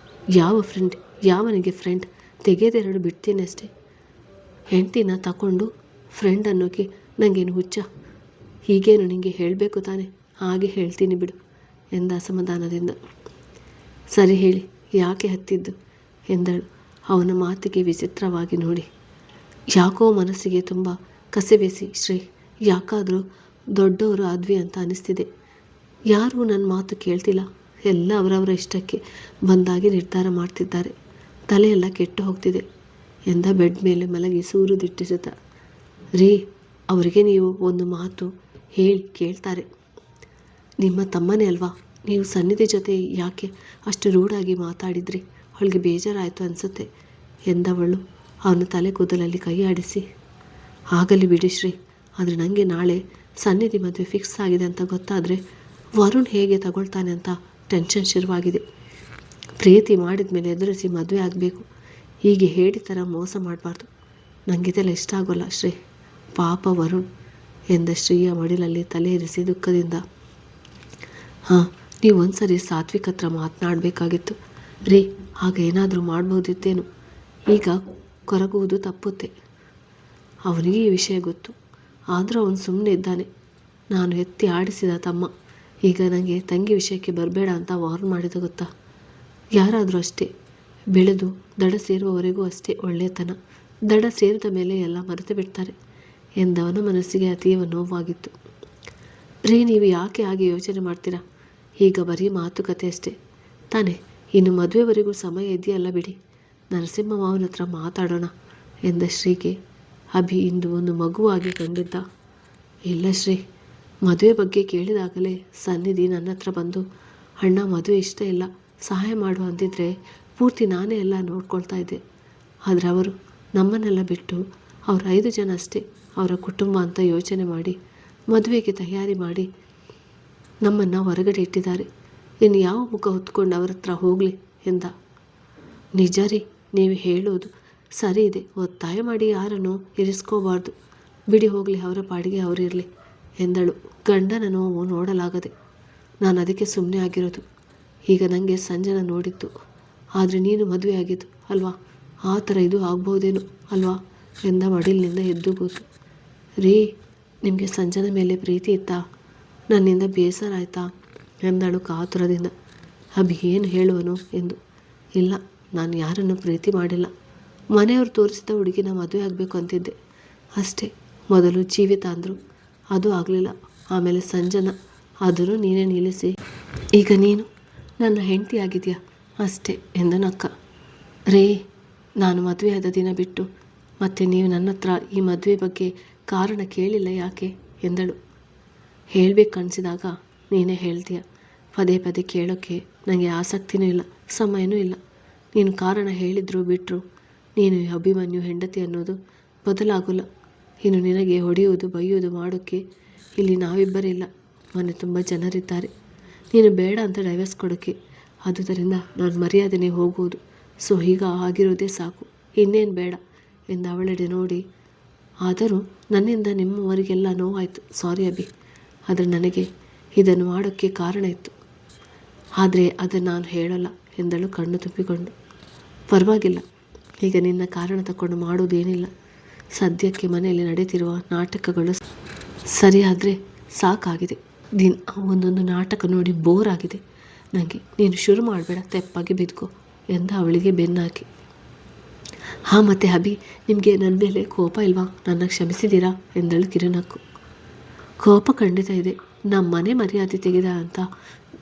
ಯಾವ ಫ್ರೆಂಡ್? ಯಾವನಿಗೆ ಫ್ರೆಂಡ್? ತೆಗೆದೆರಡು ಬಿಡ್ತೀನಿ ಅಷ್ಟೇ. ಹೆಂಡ್ತಿನ ತಗೊಂಡು ಫ್ರೆಂಡ್ ಅನ್ನೋಕ್ಕೆ ನನಗೇನು ಹುಚ್ಚ? ಹೀಗೇನು ನಿನಗೆ ಹೇಳಬೇಕು ತಾನೆ? ಹಾಗೆ ಹೇಳ್ತೀನಿ ಬಿಡು ಎಂದ ಅಸಮಾಧಾನದಿಂದ. ಸರಿ ಹೇಳಿ, ಯಾಕೆ ಹತ್ತಿದ್ದು ಎಂದಳು ಅವನ ಮಾತಿಗೆ ವಿಚಿತ್ರವಾಗಿ ನೋಡಿ. ಯಾಕೋ ಮನಸ್ಸಿಗೆ ತುಂಬ ಕಸಿವೆಸಿ ಶ್ರೀ, ಯಾಕಾದರೂ ದೊಡ್ಡವರು ಆದ್ವಿ ಅಂತ ಅನಿಸ್ತಿದೆ. ಯಾರೂ ನನ್ನ ಮಾತು ಕೇಳ್ತಿಲ್ಲ. ಎಲ್ಲ ಅವರವರ ಇಷ್ಟಕ್ಕೆ ಬಂದಾಗಿ ನಿರ್ಧಾರ ಮಾಡ್ತಿದ್ದಾರೆ. ತಲೆಯೆಲ್ಲ ಕೆಟ್ಟು ಹೋಗ್ತಿದೆ ಎಂದ ಬೆಡ್ ಮೇಲೆ ಮಲಗಿ ಸೂರು ದಿಟ್ಟಿಸುತ್ತ. ರೀ, ಅವರಿಗೆ ನೀವು ಒಂದು ಮಾತು ಹೇಳಿ ಕೇಳ್ತಾರೆ. ನಿಮ್ಮ ತಮ್ಮನೇ ಅಲ್ವಾ? ನೀವು ಸನ್ನಿಧಿ ಜೊತೆ ಯಾಕೆ ಅಷ್ಟು ರೂಢಾಗಿ ಮಾತಾಡಿದ್ರಿ? ಅವಳಿಗೆ ಬೇಜಾರಾಯಿತು ಅನಿಸುತ್ತೆ ಎಂದವಳು ಅವನ ತಲೆ ಕೂದಲಲ್ಲಿ ಕೈ ಆಡಿಸಿ. ಆಗಲಿ ಬಿಡಿ ಶ್ರೀ, ಆದರೆ ನನಗೆ ನಾಳೆ ಸನ್ನಿಧಿ ಮದುವೆ ಫಿಕ್ಸ್ ಆಗಿದೆ ಅಂತ ಗೊತ್ತಾದರೆ ವರುಣ್ ಹೇಗೆ ತಗೊಳ್ತಾನೆ ಅಂತ ಟೆನ್ಷನ್ ಶುರುವಾಗಿದೆ. ಪ್ರೀತಿ ಮಾಡಿದ ಮೇಲೆ ಎದುರಿಸಿ ಮದುವೆ ಆಗಬೇಕು. ಹೀಗೆ ಹೇಳಿ ಥರ ಮೋಸ ಮಾಡಬಾರ್ದು. ನನಗಿದೆಲ್ಲ ಇಷ್ಟ ಆಗೋಲ್ಲ ಶ್ರೀ, ಪಾಪ ವರುಣ್ ಎಂದ ಶ್ರೀಯ ಮಡಿಲಲ್ಲಿ ತಲೆ ಇರಿಸಿ ದುಃಖದಿಂದ. ಹಾಂ, ನೀವು ಒಂದ್ಸರಿ ಸಾತ್ವಿಕ್ ಹತ್ರ ಮಾತನಾಡಬೇಕಾಗಿತ್ತು ರೀ. ಆಗ ಏನಾದರೂ ಮಾಡ್ಬೋದಿತ್ತೇನು? ಈಗ ಕೊರಗುವುದು ತಪ್ಪುತ್ತೆ. ಅವನಿಗೆ ಈ ವಿಷಯ ಗೊತ್ತು, ಆದರೂ ಅವನು ಸುಮ್ಮನೆ ಇದ್ದಾನೆ. ನಾನು ಎತ್ತಿ ಆಡಿಸಿದ ತಮ್ಮ ಈಗ ನನಗೆ ತಂಗಿ ವಿಷಯಕ್ಕೆ ಬರಬೇಡ ಅಂತ ವಾರ್ನ್ ಮಾಡಿದ ಗೊತ್ತಾ ಯಾರಾದರೂ ಅಷ್ಟೇ, ಬೆಳೆದು ದಡ ಸೇರುವವರೆಗೂ ಅಷ್ಟೇ ಒಳ್ಳೆಯತನ, ದಡ ಸೇರಿದ ಮೇಲೆ ಎಲ್ಲ ಮರೆತು ಬಿಡ್ತಾರೆ ಎಂದವನ ಮನಸ್ಸಿಗೆ ಅತೀವ ನೋವಾಗಿತ್ತು. ರೀ, ನೀವು ಯಾಕೆ ಹಾಗೆ ಯೋಚನೆ ಮಾಡ್ತೀರಾ? ಈಗ ಬರೀ ಮಾತುಕತೆ ಅಷ್ಟೇ ತಾನೇ, ಇನ್ನು ಮದುವೆವರೆಗೂ ಸಮಯ ಇದೆಯಲ್ಲ ಬಿಡಿ, ನರಸಿಂಹ ಮಾವನ ಹತ್ರ ಮಾತಾಡೋಣ ಎಂದ ಶ್ರೀಗೆ ಅಭಿ ಇಂದು ಒಂದು ಮಗುವಾಗಿ ಕಂಡಿದ್ದ. ಇಲ್ಲ ಶ್ರೀ, ಮದುವೆ ಬಗ್ಗೆ ಕೇಳಿದಾಗಲೇ ಸನ್ನಿಧಿ ನನ್ನ ಹತ್ರ ಬಂದು, ಅಣ್ಣ ಮದುವೆ ಇಷ್ಟ ಇಲ್ಲ, ಸಹಾಯ ಮಾಡು ಅಂದಿದ್ರೆ ಪೂರ್ತಿ ನಾನೇ ಎಲ್ಲ ನೋಡ್ಕೊಳ್ತಾ ಇದ್ದೆ. ಆದರೆ ಅವರು ನಮ್ಮನ್ನೆಲ್ಲ ಬಿಟ್ಟು, ಅವ್ರ 5 ಜನ ಅಷ್ಟೇ ಅವರ ಕುಟುಂಬ ಅಂತ ಯೋಚನೆ ಮಾಡಿ ಮದುವೆಗೆ ತಯಾರಿ ಮಾಡಿ ನಮ್ಮನ್ನು ಹೊರಗಡೆ ಇಟ್ಟಿದ್ದಾರೆ. ಇನ್ನು ಯಾವ ಮುಖ ಹೊತ್ಕೊಂಡು ಅವ್ರ ಹತ್ರ ಹೋಗಲಿ ಎಂದ. ನಿಜ ರೀ, ನೀವು ಹೇಳೋದು ಸರಿ ಇದೆ, ಒತ್ತಾಯ ಮಾಡಿ ಯಾರನ್ನು ಇರಿಸ್ಕೋಬಾರ್ದು, ಬಿಡಿ ಹೋಗಲಿ, ಅವರ ಪಾಡಿಗೆ ಅವರಿರಲಿ ಎಂದಳು. ಗಂಡನ ನೋವು ನೋಡಲಾಗದೆ ನಾನು ಅದಕ್ಕೆ ಸುಮ್ಮನೆ ಆಗಿರೋದು. ಈಗ ನನಗೆ ಸಂಜನ ನೋಡಿತ್ತು, ಆದರೆ ನೀನು ಮದುವೆ ಆಗಿದ್ದು ಅಲ್ವಾ, ಆ ಥರ ಇದು ಆಗ್ಬೋದೇನೋ ಅಲ್ವಾ ಎಂದ ಮಡಿಲಿನಿಂದ ಎದ್ದು ಕೂತು. ರೀ, ನಿಮಗೆ ಸಂಜನ ಮೇಲೆ ಪ್ರೀತಿ ಇತ್ತಾ? ನನ್ನಿಂದ ಬೇಸರ ಆಯಿತಾ ಎಂದಳು ಕಾತುರದಿಂದ. ಅಭಿ ಏನು ಹೇಳುವನು ಎಂದು. ಇಲ್ಲ, ನಾನು ಯಾರನ್ನು ಪ್ರೀತಿ ಮಾಡಿಲ್ಲ, ಮನೆಯವರು ತೋರಿಸಿದ ಹುಡುಗಿನ ಮದುವೆ ಆಗಬೇಕು ಅಂತಿದ್ದೆ ಅಷ್ಟೇ. ಮೊದಲು ಜೀವಿತ ಅಂದರು, ಅದು ಆಗಲಿಲ್ಲ. ಆಮೇಲೆ ಸಂಜನ, ಅದನ್ನು ನೀನೇ ನಿಲ್ಲಿಸಿ ಈಗ ನೀನು ನನ್ನ ಹೆಂಡತಿ ಆಗಿದೆಯಾ ಅಷ್ಟೇ ಎಂದ ನಕ್ಕ. ರೇ, ನಾನು ಮದುವೆ ಆದ ದಿನ ಬಿಟ್ಟು ಮತ್ತೆ ನೀವು ನನ್ನ ಹತ್ರ ಈ ಮದುವೆ ಬಗ್ಗೆ ಕಾರಣ ಕೇಳಿಲ್ಲ ಯಾಕೆ ಎಂದಳು. ಹೇಳಬೇಕು ಅನಿಸಿದಾಗ ನೀನೇ ಹೇಳ್ತೀಯ, ಪದೇ ಪದೇ ಕೇಳೋಕ್ಕೆ ನನಗೆ ಆಸಕ್ತಿನೂ ಇಲ್ಲ, ಸಮಯನೂ ಇಲ್ಲ. ನೀನು ಕಾರಣ ಹೇಳಿದ್ರು ಬಿಟ್ಟರು ನೀನು ಅಭಿಮನ್ಯು ಹೆಂಡತಿ ಅನ್ನೋದು ಬದಲಾಗೋಲ್ಲ. ಇನ್ನು ನಿನಗೆ ಹೊಡೆಯುವುದು ಬೈಯುವುದು ಮಾಡೋಕ್ಕೆ ಇಲ್ಲಿ ನಾವಿಬ್ಬರಿಲ್ಲ, ಮನೆ ತುಂಬ ಜನರಿದ್ದಾರೆ. ನೀನು ಬೇಡ ಅಂತ ಡೈವರ್ಸ್ ಕೊಡೋಕ್ಕೆ, ಆದುದರಿಂದ ನಾನು ಮರ್ಯಾದೆನೇ ಹೋಗುವುದು. ಸೊ ಈಗ ಆಗಿರೋದೇ ಸಾಕು, ಇನ್ನೇನು ಬೇಡ ಎಂದು ಅವಳೆಡೆ ನೋಡಿ. ಆದರೂ ನನ್ನಿಂದ ನಿಮ್ಮವರಿಗೆಲ್ಲ ನೋವಾಯಿತು, ಸಾರಿ ಅಭಿ. ಆದರೆ ನನಗೆ ಇದನ್ನು ಮಾಡೋಕ್ಕೆ ಕಾರಣ ಇತ್ತು, ಆದರೆ ಅದನ್ನು ನಾನು ಹೇಳಲ್ಲ ಎಂದಳು ಕಣ್ಣು ತುಂಬಿಕೊಂಡು. ಪರವಾಗಿಲ್ಲ, ಈಗ ನಿನ್ನ ಕಾರಣ ತಗೊಂಡು ಮಾಡೋದೇನಿಲ್ಲ. ಸದ್ಯಕ್ಕೆ ಮನೆಯಲ್ಲಿ ನಡೀತಿರುವ ನಾಟಕಗಳು ಸರಿಯಾದರೆ ಸಾಕಾಗಿದೆ. ದಿನ ಒಂದೊಂದು ನಾಟಕ ನೋಡಿ ಬೋರ್ ಆಗಿದೆ ನನಗೆ. ನೀನು ಶುರು ಮಾಡಬೇಡ, ತೆಪ್ಪಾಗಿ ಬಿದ್ಕೋ ಎಂದ ಅವಳಿಗೆ ಬೆನ್ನಾಕಿ. ಹಾಂ, ಮತ್ತೆ ಅಭಿ, ನಿಮಗೆ ನನ್ನ ಮೇಲೆ ಕೋಪ ಇಲ್ವಾ? ನನ್ನ ಕ್ಷಮಿಸಿದ್ದೀರಾ ಎಂದಳು ಕಿರುನಕ್ಕು. ಕೋಪ ಖಂಡಿತ ಇದೆ, ನಮ್ಮ ಮನೆ ಮರ್ಯಾದೆ ತೆಗೆದ ಅಂತ.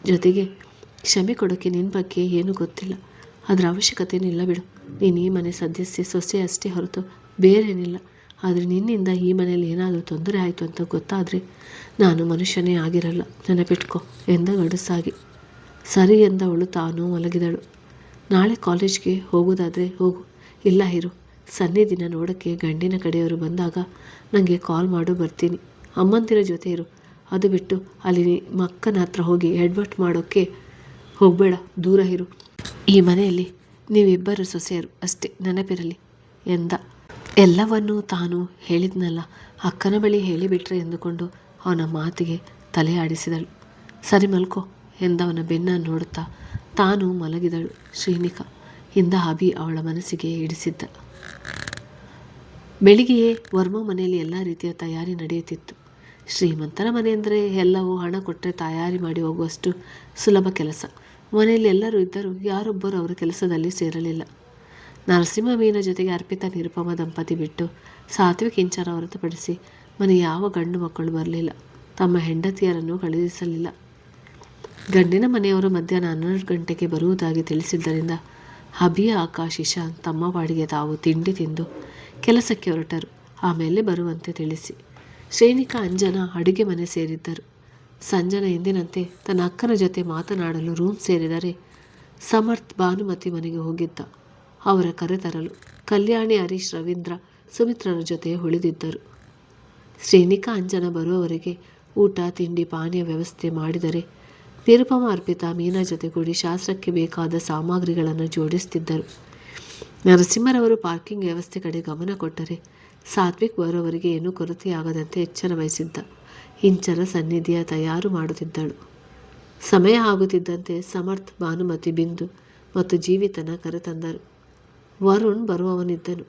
ಜೊತೆಗೆ ಕ್ಷಮೆ ಕೊಡೋಕ್ಕೆ ನಿನ್ನ ಬಗ್ಗೆ ಏನೂ ಗೊತ್ತಿಲ್ಲ, ಅದರ ಅವಶ್ಯಕತೆಯೂ ಇಲ್ಲ ಬಿಡು. ನೀನು ಈ ಮನೆ ಸದಸ್ಯೆ, ಸೊಸೆ ಅಷ್ಟೇ ಹೊರತು ಬೇರೇನಿಲ್ಲ. ಆದರೆ ನಿನ್ನಿಂದ ಈ ಮನೆಯಲ್ಲಿ ಏನಾದರೂ ತೊಂದರೆ ಆಯಿತು ಅಂತ ಗೊತ್ತಾದರೆ ನಾನು ಮನುಷ್ಯನೇ ಆಗಿರಲ್ಲ, ನೆನಪಿಟ್ಕೊ ಎಂದ ಗಡುಸಾಗಿ. ಸರಿ ಎಂದವಳು ತಾನು ಮಲಗಿದಳು. ನಾಳೆ ಕಾಲೇಜ್ಗೆ ಹೋಗೋದಾದರೆ ಹೋಗು, ಇಲ್ಲ ಇರು. ಸನ್ನಿಧಿನ ನೋಡೋಕ್ಕೆ ಗಂಡಿನ ಕಡೆಯವರು ಬಂದಾಗ ನನಗೆ ಕಾಲ್ ಮಾಡು, ಬರ್ತೀನಿ. ಅಮ್ಮಂದಿರ ಜೊತೆ ಇರು, ಅದು ಬಿಟ್ಟು ಅಲ್ಲಿ ಮಕ್ಕನ ಹತ್ರ ಹೋಗಿ ಎಡ್ವರ್ಟ್ ಮಾಡೋಕ್ಕೆ ಹೋಗಬೇಡ, ದೂರ ಇರು. ಈ ಮನೆಯಲ್ಲಿ ನೀವಿಬ್ಬರು ಸೊಸೆಯರು ಅಷ್ಟೇ, ನೆನಪಿರಲಿ ಎಂದ. ಎಲ್ಲವನ್ನೂ ತಾನು ಹೇಳಿದ್ನಲ್ಲ, ಅಕ್ಕನ ಬಳಿ ಹೇಳಿಬಿಟ್ರೆ ಎಂದುಕೊಂಡು ಅವನ ಮಾತಿಗೆ ತಲೆ ಆಡಿಸಿದಳು. ಸರಿ ಮಲ್ಕೋ ಎಂದವನ ಬೆನ್ನನ್ನು ನೋಡುತ್ತಾ ತಾನು ಮಲಗಿದಳು. ಶ್ರೀನಿಕಾ ಇಂದ ಅಭಿ ಅವಳ ಮನಸ್ಸಿಗೆ ಹಿಡಿಸಿದ್ದ. ಬೆಳಿಗ್ಗೆಯೇ ವರ್ಮ ಮನೆಯಲ್ಲಿ ಎಲ್ಲ ರೀತಿಯ ತಯಾರಿ ನಡೆಯುತ್ತಿತ್ತು. ಶ್ರೀಮಂತರ ಮನೆ ಅಂದರೆ ಎಲ್ಲವೂ ಹಣ ಕೊಟ್ಟರೆ ತಯಾರಿ ಮಾಡಿ ಹೋಗುವಷ್ಟು ಸುಲಭ ಕೆಲಸ. ಮನೆಯಲ್ಲಿ ಎಲ್ಲರೂ ಇದ್ದರೂ ಯಾರೊಬ್ಬರು ಅವರ ಕೆಲಸದಲ್ಲಿ ಸೇರಲಿಲ್ಲ. ನರಸಿಂಹ ಮೀನ ಜೊತೆಗೆ ಅರ್ಪಿತಾ ನಿರುಪಮ ದಂಪತಿ ಬಿಟ್ಟು ಸಾತ್ವಿಕ್ ಇಂಚರ ಹೊರತುಪಡಿಸಿ ಮನೆ ಯಾವ ಗಂಡು ಮಕ್ಕಳು ಬರಲಿಲ್ಲ. ತಮ್ಮ ಹೆಂಡತಿಯರನ್ನು ಕಳುಹಿಸಲಿಲ್ಲ. ಗಂಡಿನ ಮನೆಯವರು ಮಧ್ಯಾಹ್ನ 12 ಗಂಟೆಗೆ ಬರುವುದಾಗಿ ತಿಳಿಸಿದ್ದರಿಂದ ಅಭಿಯ ಆಕಾಶ್ ಇಶಾನ್ ತಮ್ಮ ಪಾಡಿಗೆ ತಾವು ತಿಂಡಿ ತಿಂದು ಕೆಲಸಕ್ಕೆ ಹೊರಟರು. ಆಮೇಲೆ ಬರುವಂತೆ ತಿಳಿಸಿ ಶ್ರೇಣಿಕಾ ಅಂಜನಾ ಅಡುಗೆ ಮನೆ ಸೇರಿದ್ದರು. ಸಂಜನ ಎಂದಿನಂತೆ ತನ್ನ ಅಕ್ಕನ ಜೊತೆ ಮಾತನಾಡಲು ರೂಮ್ ಸೇರಿದರೆ ಸಮರ್ಥ್ ಭಾನುಮತಿ ಮನೆಗೆ ಹೋಗಿದ್ದ. ಅವರ ಕರೆತರಲು ಕಲ್ಯಾಣಿ, ಹರೀಶ್, ರವೀಂದ್ರ, ಸುಮಿತ್ರರ ಜೊತೆ ಉಳಿದಿದ್ದರು. ಶ್ರೇಣಿಕಾ ಅಂಜನಾ ಬರುವವರೆಗೆ ಊಟ ತಿಂಡಿ ಪಾನೀಯ ವ್ಯವಸ್ಥೆ ಮಾಡಿದರೆ ನಿರುಪಮ ಅರ್ಪಿತಾ ಮೀನಾ ಜೊತೆಗೂಡಿ ಶಾಸ್ತ್ರಕ್ಕೆ ಬೇಕಾದ ಸಾಮಗ್ರಿಗಳನ್ನು ಜೋಡಿಸುತ್ತಿದ್ದರು. ನರಸಿಂಹರವರು ಪಾರ್ಕಿಂಗ್ ವ್ಯವಸ್ಥೆ ಕಡೆ ಗಮನ ಕೊಟ್ಟರೆ ಸಾತ್ವಿಕ್ ಬರುವವರಿಗೆ ಏನೂ ಕೊರತೆಯಾಗದಂತೆ ಎಚ್ಚರ ವಹಿಸಿದ್ದ. ಇಂಚರ ಸನ್ನಿಧಿಯ ತಯಾರು ಮಾಡುತ್ತಿದ್ದಳು. ಸಮಯ ಆಗುತ್ತಿದ್ದಂತೆ ಸಮರ್ಥ್, ಭಾನುಮತಿ, ಬಿಂದು ಮತ್ತು ಜೀವಿತನ ಕರೆತಂದರು. ವರುಣ್ ಬರುವವನಿದ್ದನು.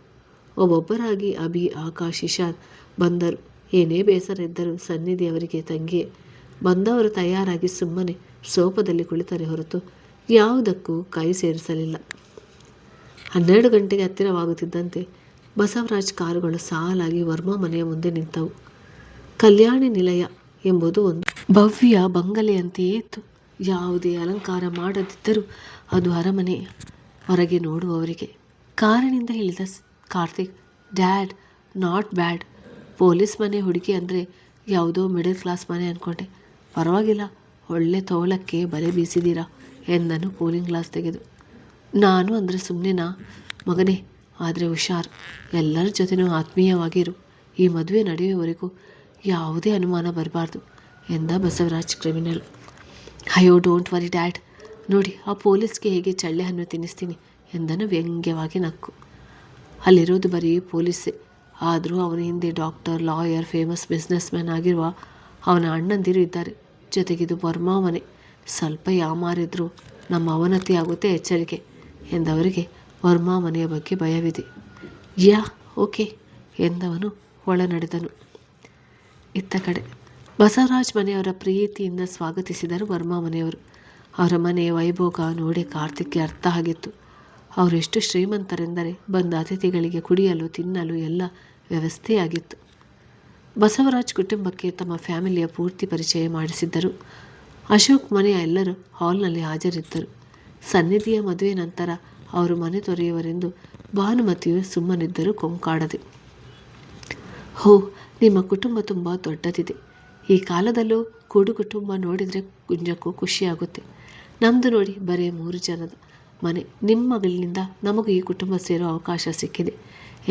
ಒಬ್ಬೊಬ್ಬರಾಗಿ ಅಭಿ, ಆಕಾಶ್, ಇಶಾನ್ ಬಂದರು. ಏನೇ ಬೇಸರ ಇದ್ದರೂ ಸನ್ನಿಧಿ ಅವರಿಗೆ ತಂಗಿಯೇ. ಬಂದವರು ತಯಾರಾಗಿ ಸುಮ್ಮನೆ ಸೋಫಾದಲ್ಲಿ ಕುಳಿತರೆ ಹೊರತು ಯಾವುದಕ್ಕೂ ಕೈ ಸೇರಿಸಲಿಲ್ಲ. 12 ಗಂಟೆಗೆ ಹತ್ತಿರವಾಗುತ್ತಿದ್ದಂತೆ ಬಸವರಾಜ್ ಕಾರುಗಳು ಸಾಲಾಗಿ ವರ್ಮಾ ಮನೆಯ ಮುಂದೆ ನಿಂತವು. ಕಲ್ಯಾಣಿ ನಿಲಯ ಎಂಬುದು ಒಂದು ಭವ್ಯ ಬಂಗಲೆಯಂತೆಯೇ ಇತ್ತು. ಯಾವುದೇ ಅಲಂಕಾರ ಮಾಡದಿದ್ದರೂ ಅದು ಅರಮನೆ. ಹೊರಗೆ ನೋಡುವವರಿಗೆ ಕಾರಿನಿಂದ ಇಳಿದ Karthik, dad, not bad. Police ಮನೆ ಹುಡುಗಿ ಅಂದರೆ ಯಾವುದೋ ಮಿಡಲ್ ಕ್ಲಾಸ್ ಮನೆ ಅಂದ್ಕೊಂಡೆ. ಪರವಾಗಿಲ್ಲ, ಒಳ್ಳೆ ತೋಳಕ್ಕೆ ಬಲೆ ಬೀಸಿದ್ದೀರಾ ಎಂದನು ಕೂಲಿಂಗ್ ಗ್ಲಾಸ್ ತೆಗೆದು. ನಾನು ಅಂದರೆ ಸುಮ್ಮನೆನಾ ಮಗನೇ, ಆದರೆ ಹುಷಾರ್, ಎಲ್ಲರ ಜೊತೆನೂ ಆತ್ಮೀಯವಾಗಿರು. ಈ ಮದುವೆ ನಡೆಯುವವರೆಗೂ ಯಾವುದೇ ಅನುಮಾನ ಬರಬಾರ್ದು ಎಂದ ಬಸವರಾಜ್ ಕ್ರಿಮಿನಲ್. ಅಯ್ಯೋ ಡೋಂಟ್ ವರಿ ಡ್ಯಾಡ್, ನೋಡಿ ಆ ಪೊಲೀಸ್ಗೆ ಹೇಗೆ ಚಳ್ಳೆ ಹಣ್ಣು ತಿನ್ನಿಸ್ತೀನಿ ಎಂದನು ವ್ಯಂಗ್ಯವಾಗಿ ನಕ್ಕು. ಅಲ್ಲಿರೋದು ಬರೀ ಪೊಲೀಸೇ. ಆದರೂ ಅವನ ಹಿಂದೆ doctor, lawyer, famous business man ಆಗಿರುವ ಅವನ ಅಣ್ಣಂದಿರು ಇದ್ದಾರೆ. ಜೊತೆಗಿದು ವರ್ಮಾ ಮನೆ. ಸ್ವಲ್ಪ ಯಾಮಾರಿದ್ರು ನಮ್ಮ ಅವನತಿ ಆಗುತ್ತೆ, ಎಚ್ಚರಿಕೆ ಎಂದವರಿಗೆ ವರ್ಮಾ ಮನೆಯ ಬಗ್ಗೆ ಭಯವಿದೆ. ಯಾ ಓಕೆ ಎಂದವನು ಒಳ ನಡೆದನು. ಇತ್ತ ಕಡೆ ಬಸವರಾಜ್ ಮನೆಯವರ ಪ್ರೀತಿಯಿಂದ ಸ್ವಾಗತಿಸಿದರು ವರ್ಮಾ ಮನೆಯವರು. ಅವರ ಮನೆಯ ವೈಭೋಗ ನೋಡಿ ಕಾರ್ತಿಕ್ಗೆ ಅರ್ಥ ಆಗಿತ್ತು. ಅವರೆಷ್ಟು ಶ್ರೀಮಂತರೆಂದರೆ ಬಂದ ಅತಿಥಿಗಳಿಗೆ ಕುಡಿಯಲು ತಿನ್ನಲು ಎಲ್ಲ ವ್ಯವಸ್ಥೆಯಾಗಿತ್ತು. ಬಸವರಾಜ್ ಕುಟುಂಬಕ್ಕೆ ತಮ್ಮ ಫ್ಯಾಮಿಲಿಯ ಪೂರ್ತಿ ಪರಿಚಯ ಮಾಡಿಸಿದ್ದರು. ಅಶೋಕ್ ಮನೆಯ ಎಲ್ಲರೂ ಹಾಲ್ನಲ್ಲಿ ಹಾಜರಿದ್ದರು. ಸನ್ನಿಧಿಯ ಮದುವೆ ನಂತರ ಅವರು ಮನೆ ತೊರೆಯುವರೆಂದು ಭಾನುಮತಿಯು ಸುಮ್ಮನಿದ್ದರು ಕೊಂಕಾಡದೆ. ಹೋ, ನಿಮ್ಮ ಕುಟುಂಬ ತುಂಬ ದೊಡ್ಡದಿದೆ. ಈ ಕಾಲದಲ್ಲೂ ಕೂಡು ಕುಟುಂಬ ನೋಡಿದರೆ ಕುಂಜಕ್ಕೂ ಖುಷಿಯಾಗುತ್ತೆ. ನಮ್ಮದು ನೋಡಿ ಬರೀ 3 ಜನದ ಮನೆ. ನಿಮ್ಮ ಮಗಳಿಂದ ನಮಗೂ ಈ ಕುಟುಂಬ ಸೇರೋ ಅವಕಾಶ ಸಿಕ್ಕಿದೆ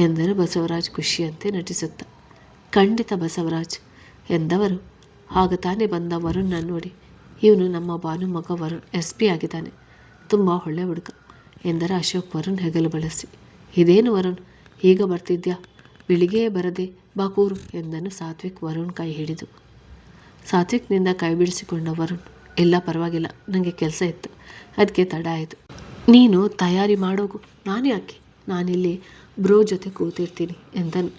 ಎಂದರು ಬಸವರಾಜ್ ಖುಷಿಯಂತೆ ನಟಿಸುತ್ತ. ಖಂಡಿತ ಬಸವರಾಜ್ ಎಂದವರು. ಆಗ ತಾನೇ ಬಂದ ವರುಣ್ನ ನೋಡಿ, ಇವನು ನಮ್ಮ ಭಾನು ಮಗ ವರುಣ್, SP ಆಗಿದ್ದಾನೆ, ತುಂಬ ಒಳ್ಳೆ ಹುಡುಗ ಎಂದರೆ ಅಶೋಕ್ ವರುಣ್ ಹೆಗಲು ಬಳಸಿ. ಇದೇನು ವರುಣ್, ಈಗ ಬರ್ತಿದ್ಯಾ, ಬೆಳಿಗ್ಗೆ ಬರದೆ ಬಾ ಕೂರು ಎಂದನು ಸಾತ್ವಿಕ್ ವರುಣ್ ಕೈ ಹಿಡಿದು. ಸಾತ್ವಿಕ್ನಿಂದ ಕೈ ಬಿಡಿಸಿಕೊಂಡ ವರುಣ್, ಎಲ್ಲ ಪರವಾಗಿಲ್ಲ, ನನಗೆ ಕೆಲಸ ಇತ್ತು, ಅದಕ್ಕೆ ತಡ ಆಯಿತು. ನೀನು ತಯಾರಿ ಮಾಡೋಗು, ನಾನು ಯಾಕೆ, ನಾನಿಲ್ಲಿ ಬ್ರೋ ಜೊತೆ ಕೂತಿರ್ತೀನಿ ಎಂದನು.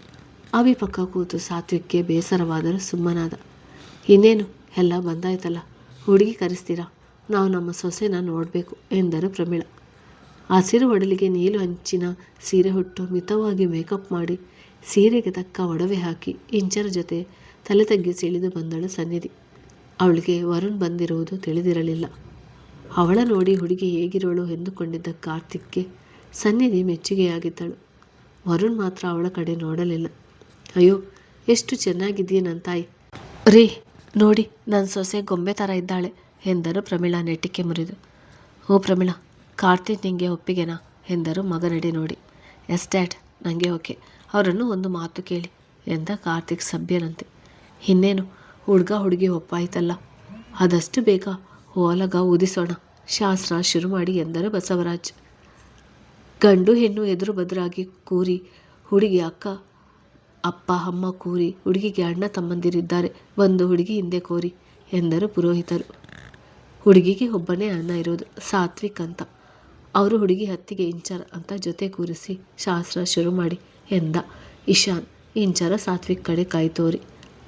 ಅವಿ ಪಕ್ಕ ಕೂತು ಸಾತ್ವಿಕ್ಗೆ ಬೇಸರವಾದರೂ ಸುಮ್ಮನಾದ. ಇನ್ನೇನು, ಎಲ್ಲ ಬಂದಾಯ್ತಲ್ಲ, ಹುಡುಗಿ ಕರೆಸ್ತೀರಾ, ನಾವು ನಮ್ಮ ಸೊಸೆನ ನೋಡಬೇಕು ಎಂದರು ಪ್ರಮೀಳ. ಹಸಿರು ಒಡಲಿಗೆ ನೀಲು ಹಂಚಿನ ಸೀರೆ ಹುಟ್ಟು ಮಿತವಾಗಿ ಮೇಕಪ್ ಮಾಡಿ ಸೀರೆಗೆ ತಕ್ಕ ಒಡವೆ ಹಾಕಿ ಇಂಚರ ಜೊತೆ ತಲೆ ತಗ್ಗಿಸಿ ಇಳಿದು ಬಂದಳು ಸನ್ನಿಧಿ. ಅವಳಿಗೆ ವರುಣ್ ಬಂದಿರುವುದು ತಿಳಿದಿರಲಿಲ್ಲ. ಅವಳ ನೋಡಿ ಹುಡುಗಿ ಹೇಗಿರೋಳು ಎಂದುಕೊಂಡಿದ್ದ ಕಾರ್ತಿಕ್ಗೆ ಸನ್ನಿಧಿ ಮೆಚ್ಚುಗೆಯಾಗಿದ್ದಳು. ವರುಣ್ ಮಾತ್ರ ಅವಳ ಕಡೆ ನೋಡಲಿಲ್ಲ. ಅಯ್ಯೋ, ಎಷ್ಟು ಚೆನ್ನಾಗಿದ್ದೀಯ ನನ್ನ ತಾಯಿ. ರೀ ನೋಡಿ, ನನ್ನ ಸೊಸೆ ಗೊಂಬೆ ಥರ ಇದ್ದಾಳೆ ಎಂದರು ಪ್ರಮೀಳಾ ನೆಟ್ಟಿಕೆ ಮುರಿದು. ಓ ಪ್ರಮೀಳಾ, ಕಾರ್ತಿಕ್ ನಿಂಗೆ ಒಪ್ಪಿಗೆನಾ ಎಂದರು ಮಗನಡೆ ನೋಡಿ. ಎಸ್ ಡ್ಯಾಡ್, ನನಗೆ ಓಕೆ, ಅವರನ್ನು ಒಂದು ಮಾತು ಕೇಳಿ ಎಂದ ಕಾರ್ತಿಕ್ ಸಭ್ಯನಂತೆ. ಇನ್ನೇನು, ಹುಡುಗ ಹುಡುಗಿ ಒಪ್ಪಾಯ್ತಲ್ಲ, ಆದಷ್ಟು ಬೇಗ ಓಲಗ ಊದಿಸೋಣ, ಶಾಸ್ತ್ರ ಶುರು ಮಾಡಿ ಎಂದರು ಬಸವರಾಜ್. ಗಂಡು ಹೆಣ್ಣು ಎದುರು ಬದುರಾಗಿ ಕೂರಿ, ಹುಡುಗಿ ಅಪ್ಪ ಅಮ್ಮ ಕೂರಿ, ಹುಡುಗಿಗೆ ಅಣ್ಣ ತಮ್ಮಂದಿರಿದ್ದಾರೆ, ಒಂದು ಹುಡುಗಿ ಹಿಂದೆ ಕೋರಿ ಎಂದರು ಪುರೋಹಿತರು. ಹುಡುಗಿಗೆ ಒಬ್ಬನೇ ಅಣ್ಣ ಇರೋದು, ಸಾತ್ವಿಕ್ ಅಂತ. ಅವರು ಹುಡುಗಿ ಹತ್ತಿಗೆ ಇಂಚರ ಅಂತ ಜೊತೆ ಕೂರಿಸಿ ಶಾಸ್ತ್ರ ಶುರು ಮಾಡಿ ಎಂದ ಇಶಾನ್. ಇಂಚರ ಸಾತ್ವಿಕ್ ಕಡೆ ಕೈ ತೋರಿ.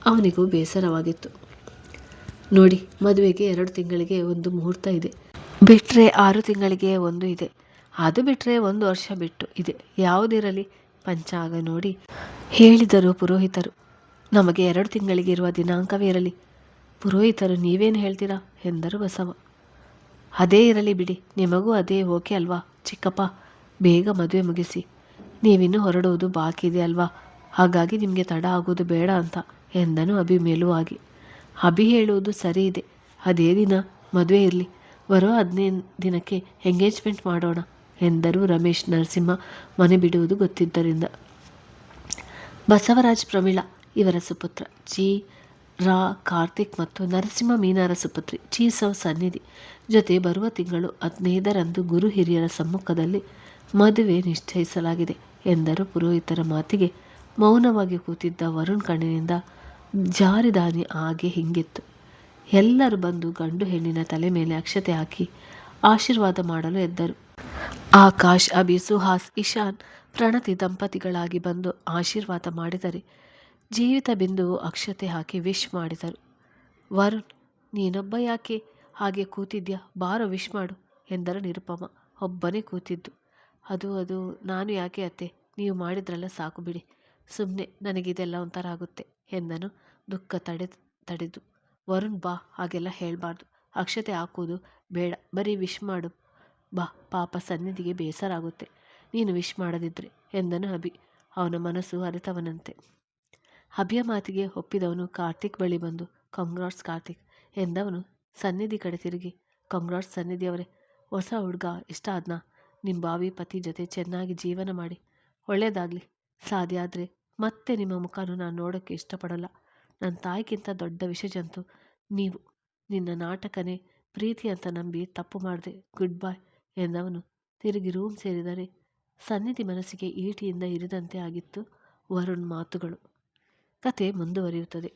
ಅವನಿಗೂ ಬೇಸರವಾಗಿತ್ತು. ನೋಡಿ, ಮದುವೆಗೆ 2 ತಿಂಗಳಿಗೆ ಒಂದು ಮುಹೂರ್ತ ಇದೆ, ಬಿಟ್ಟರೆ 6 ತಿಂಗಳಿಗೆ ಒಂದು ಇದೆ, ಅದು ಬಿಟ್ಟರೆ 1 ವರ್ಷ ಬಿಟ್ಟು ಇದೆ, ಯಾವುದಿರಲಿ ಪಂಚಾಂಗ ನೋಡಿ ಹೇಳಿದರು ಪುರೋಹಿತರು. ನಮಗೆ 2 ತಿಂಗಳಿಗೆ ಇರುವ ದಿನಾಂಕವೇ ಇರಲಿ. ಪುರೋಹಿತರು, ನೀವೇನು ಹೇಳ್ತೀರಾ ಎಂದರು ಬಸವ. ಅದೇ ಇರಲಿ ಬಿಡಿ, ನಿಮಗೂ ಅದೇ ಓಕೆ ಅಲ್ವಾ ಚಿಕ್ಕಪ್ಪ, ಬೇಗ ಮದುವೆ ಮುಗಿಸಿ, ನೀವಿನ್ನೂ ಹೊರಡುವುದು ಬಾಕಿ ಇದೆ ಅಲ್ವಾ, ಹಾಗಾಗಿ ನಿಮಗೆ ತಡ ಆಗೋದು ಬೇಡ ಅಂತ ಎಂದನು ಅಭಿ ಮೇಲುವಾಗಿ. ಅಭಿ ಹೇಳುವುದು ಸರಿ ಇದೆ, ಅದೇ ದಿನ ಮದುವೆ ಇರಲಿ, ಬರೋ 15 ದಿನಕ್ಕೆ ಎಂಗೇಜ್ಮೆಂಟ್ ಮಾಡೋಣ ಎಂದರು ರಮೇಶ್. ನರಸಿಂಹ ಮನೆ ಬಿಡುವುದು ಗೊತ್ತಿದ್ದರಿಂದ. ಬಸವರಾಜ್ ಪ್ರಮೀಳಾ ಇವರ ಸುಪುತ್ರ ರಾ ಕಾರ್ತಿಕ್ ಮತ್ತು ನರಸಿಂಹ ಮೀನಾರ ಸುಪುತ್ರಿ ಸೌ ಸನ್ನಿಧಿ ಜೊತೆ ಬರುವ ತಿಂಗಳು 15ರಂದು ಗುರು ಹಿರಿಯರ ಸಮ್ಮುಖದಲ್ಲಿ ಮದುವೆ ನಿಶ್ಚಯಿಸಲಾಗಿದೆ ಎಂದರು. ಪುರೋಹಿತರ ಮಾತಿಗೆ ಮೌನವಾಗಿ ಕೂತಿದ್ದ ವರುಣ್ ಕಣ್ಣಿನಿಂದ ಜಾರಿದಾನಿ ಹಾಗೆ ಹಿಂಗಿತ್ತು. ಎಲ್ಲರೂ ಬಂದು ಗಂಡು ಹೆಣ್ಣಿನ ತಲೆ ಮೇಲೆ ಅಕ್ಷತೆ ಹಾಕಿ ಆಶೀರ್ವಾದ ಮಾಡಲು ಎದ್ದರು. ಆಕಾಶ್, ಅಭಿ, ಸುಹಾಸ್, ಇಶಾನ್, ಪ್ರಣತಿ ದಂಪತಿಗಳಾಗಿ ಬಂದು ಆಶೀರ್ವಾದ ಮಾಡಿದರೆ ಜೀವಿತ ಬಿಂದು ಅಕ್ಷತೆ ಹಾಕಿ ವಿಶ್ ಮಾಡಿದರು. ವರುಣ್, ನೀನೊಬ್ಬ ಯಾಕೆ ಹಾಗೆ ಕೂತಿದ್ಯಾ, ಬಾರೋ ವಿಶ್ ಮಾಡು ಎಂದರು ನಿರುಪಮ. ಒಬ್ಬನೇ ಕೂತಿದ್ದು. ಅದು ನಾನು ಯಾಕೆ ಅತ್ತೆ, ನೀವು ಮಾಡಿದ್ರಲ್ಲ ಸಾಕು ಬಿಡಿ, ಸುಮ್ಮನೆ ನನಗಿದೆಲ್ಲ ಒಂಥರ ಆಗುತ್ತೆ ಎಂದನು ದುಃಖ ತಡೆದು. ವರುಣ್ ಬಾ, ಹಾಗೆಲ್ಲ ಹೇಳಬಾರ್ದು. ಅಕ್ಷತೆ ಹಾಕುವುದು ಬೇಡ, ಬರೀ ವಿಶ್ ಮಾಡು ಬಾ, ಪಾಪ ಸನ್ನಿಧಿಗೆ ಬೇಸರ ಆಗುತ್ತೆ ನೀನು ವಿಶ್ ಮಾಡದಿದ್ರೆ ಎಂದನು ಅಭಿ. ಅವನ ಮನಸ್ಸು ಅರಿತವನಂತೆ. ಅಭಿಯ ಮಾತಿಗೆ ಒಪ್ಪಿದವನು ಕಾರ್ತಿಕ್ ಬಳಿ ಬಂದು ಕಾಂಗ್ರಾಟ್ಸ್ ಕಾರ್ತಿಕ್ ಎಂದವನು ಸನ್ನಿಧಿ ಕಡೆ ತಿರುಗಿ, ಕಾಂಗ್ರಾಟ್ಸ್ ಸನ್ನಿಧಿ ಅವರೇ, ಹೊಸ ಹುಡುಗ ಇಷ್ಟ ಆದ್ನಾ? ನಿಮ್ಮ ಭಾವಿ ಪತಿ ಜೊತೆ ಚೆನ್ನಾಗಿ ಜೀವನ ಮಾಡಿ, ಒಳ್ಳೆಯದಾಗಲಿ. ಸಾಧ್ಯ ಆದರೆ ಮತ್ತೆ ನಿಮ್ಮ ಮುಖನೂ ನಾನು ನೋಡೋಕ್ಕೆ ಇಷ್ಟಪಡಲ್ಲ. ನನ್ನ ತಾಯಿಗಿಂತ ದೊಡ್ಡ ವಿಷಜಂತು ನೀವು. ನಿನ್ನ ನಾಟಕನೇ ಪ್ರೀತಿ ಅಂತ ನಂಬಿ ತಪ್ಪು ಮಾಡಿದೆ. ಗುಡ್ ಬಾಯ್ ಎಂದವನು ತಿರುಗಿ ರೂಮ್ ಸೇರಿದರೆ ಸನ್ನಿಧಿ ಮನಸ್ಸಿಗೆ ಈಟಿಯಿಂದ ಇರಿದಂತೆ ಆಗಿತ್ತು ವರುಣ್ ಮಾತುಗಳು. ಕತೆ ಮುಂದುವರಿಯುತ್ತದೆ.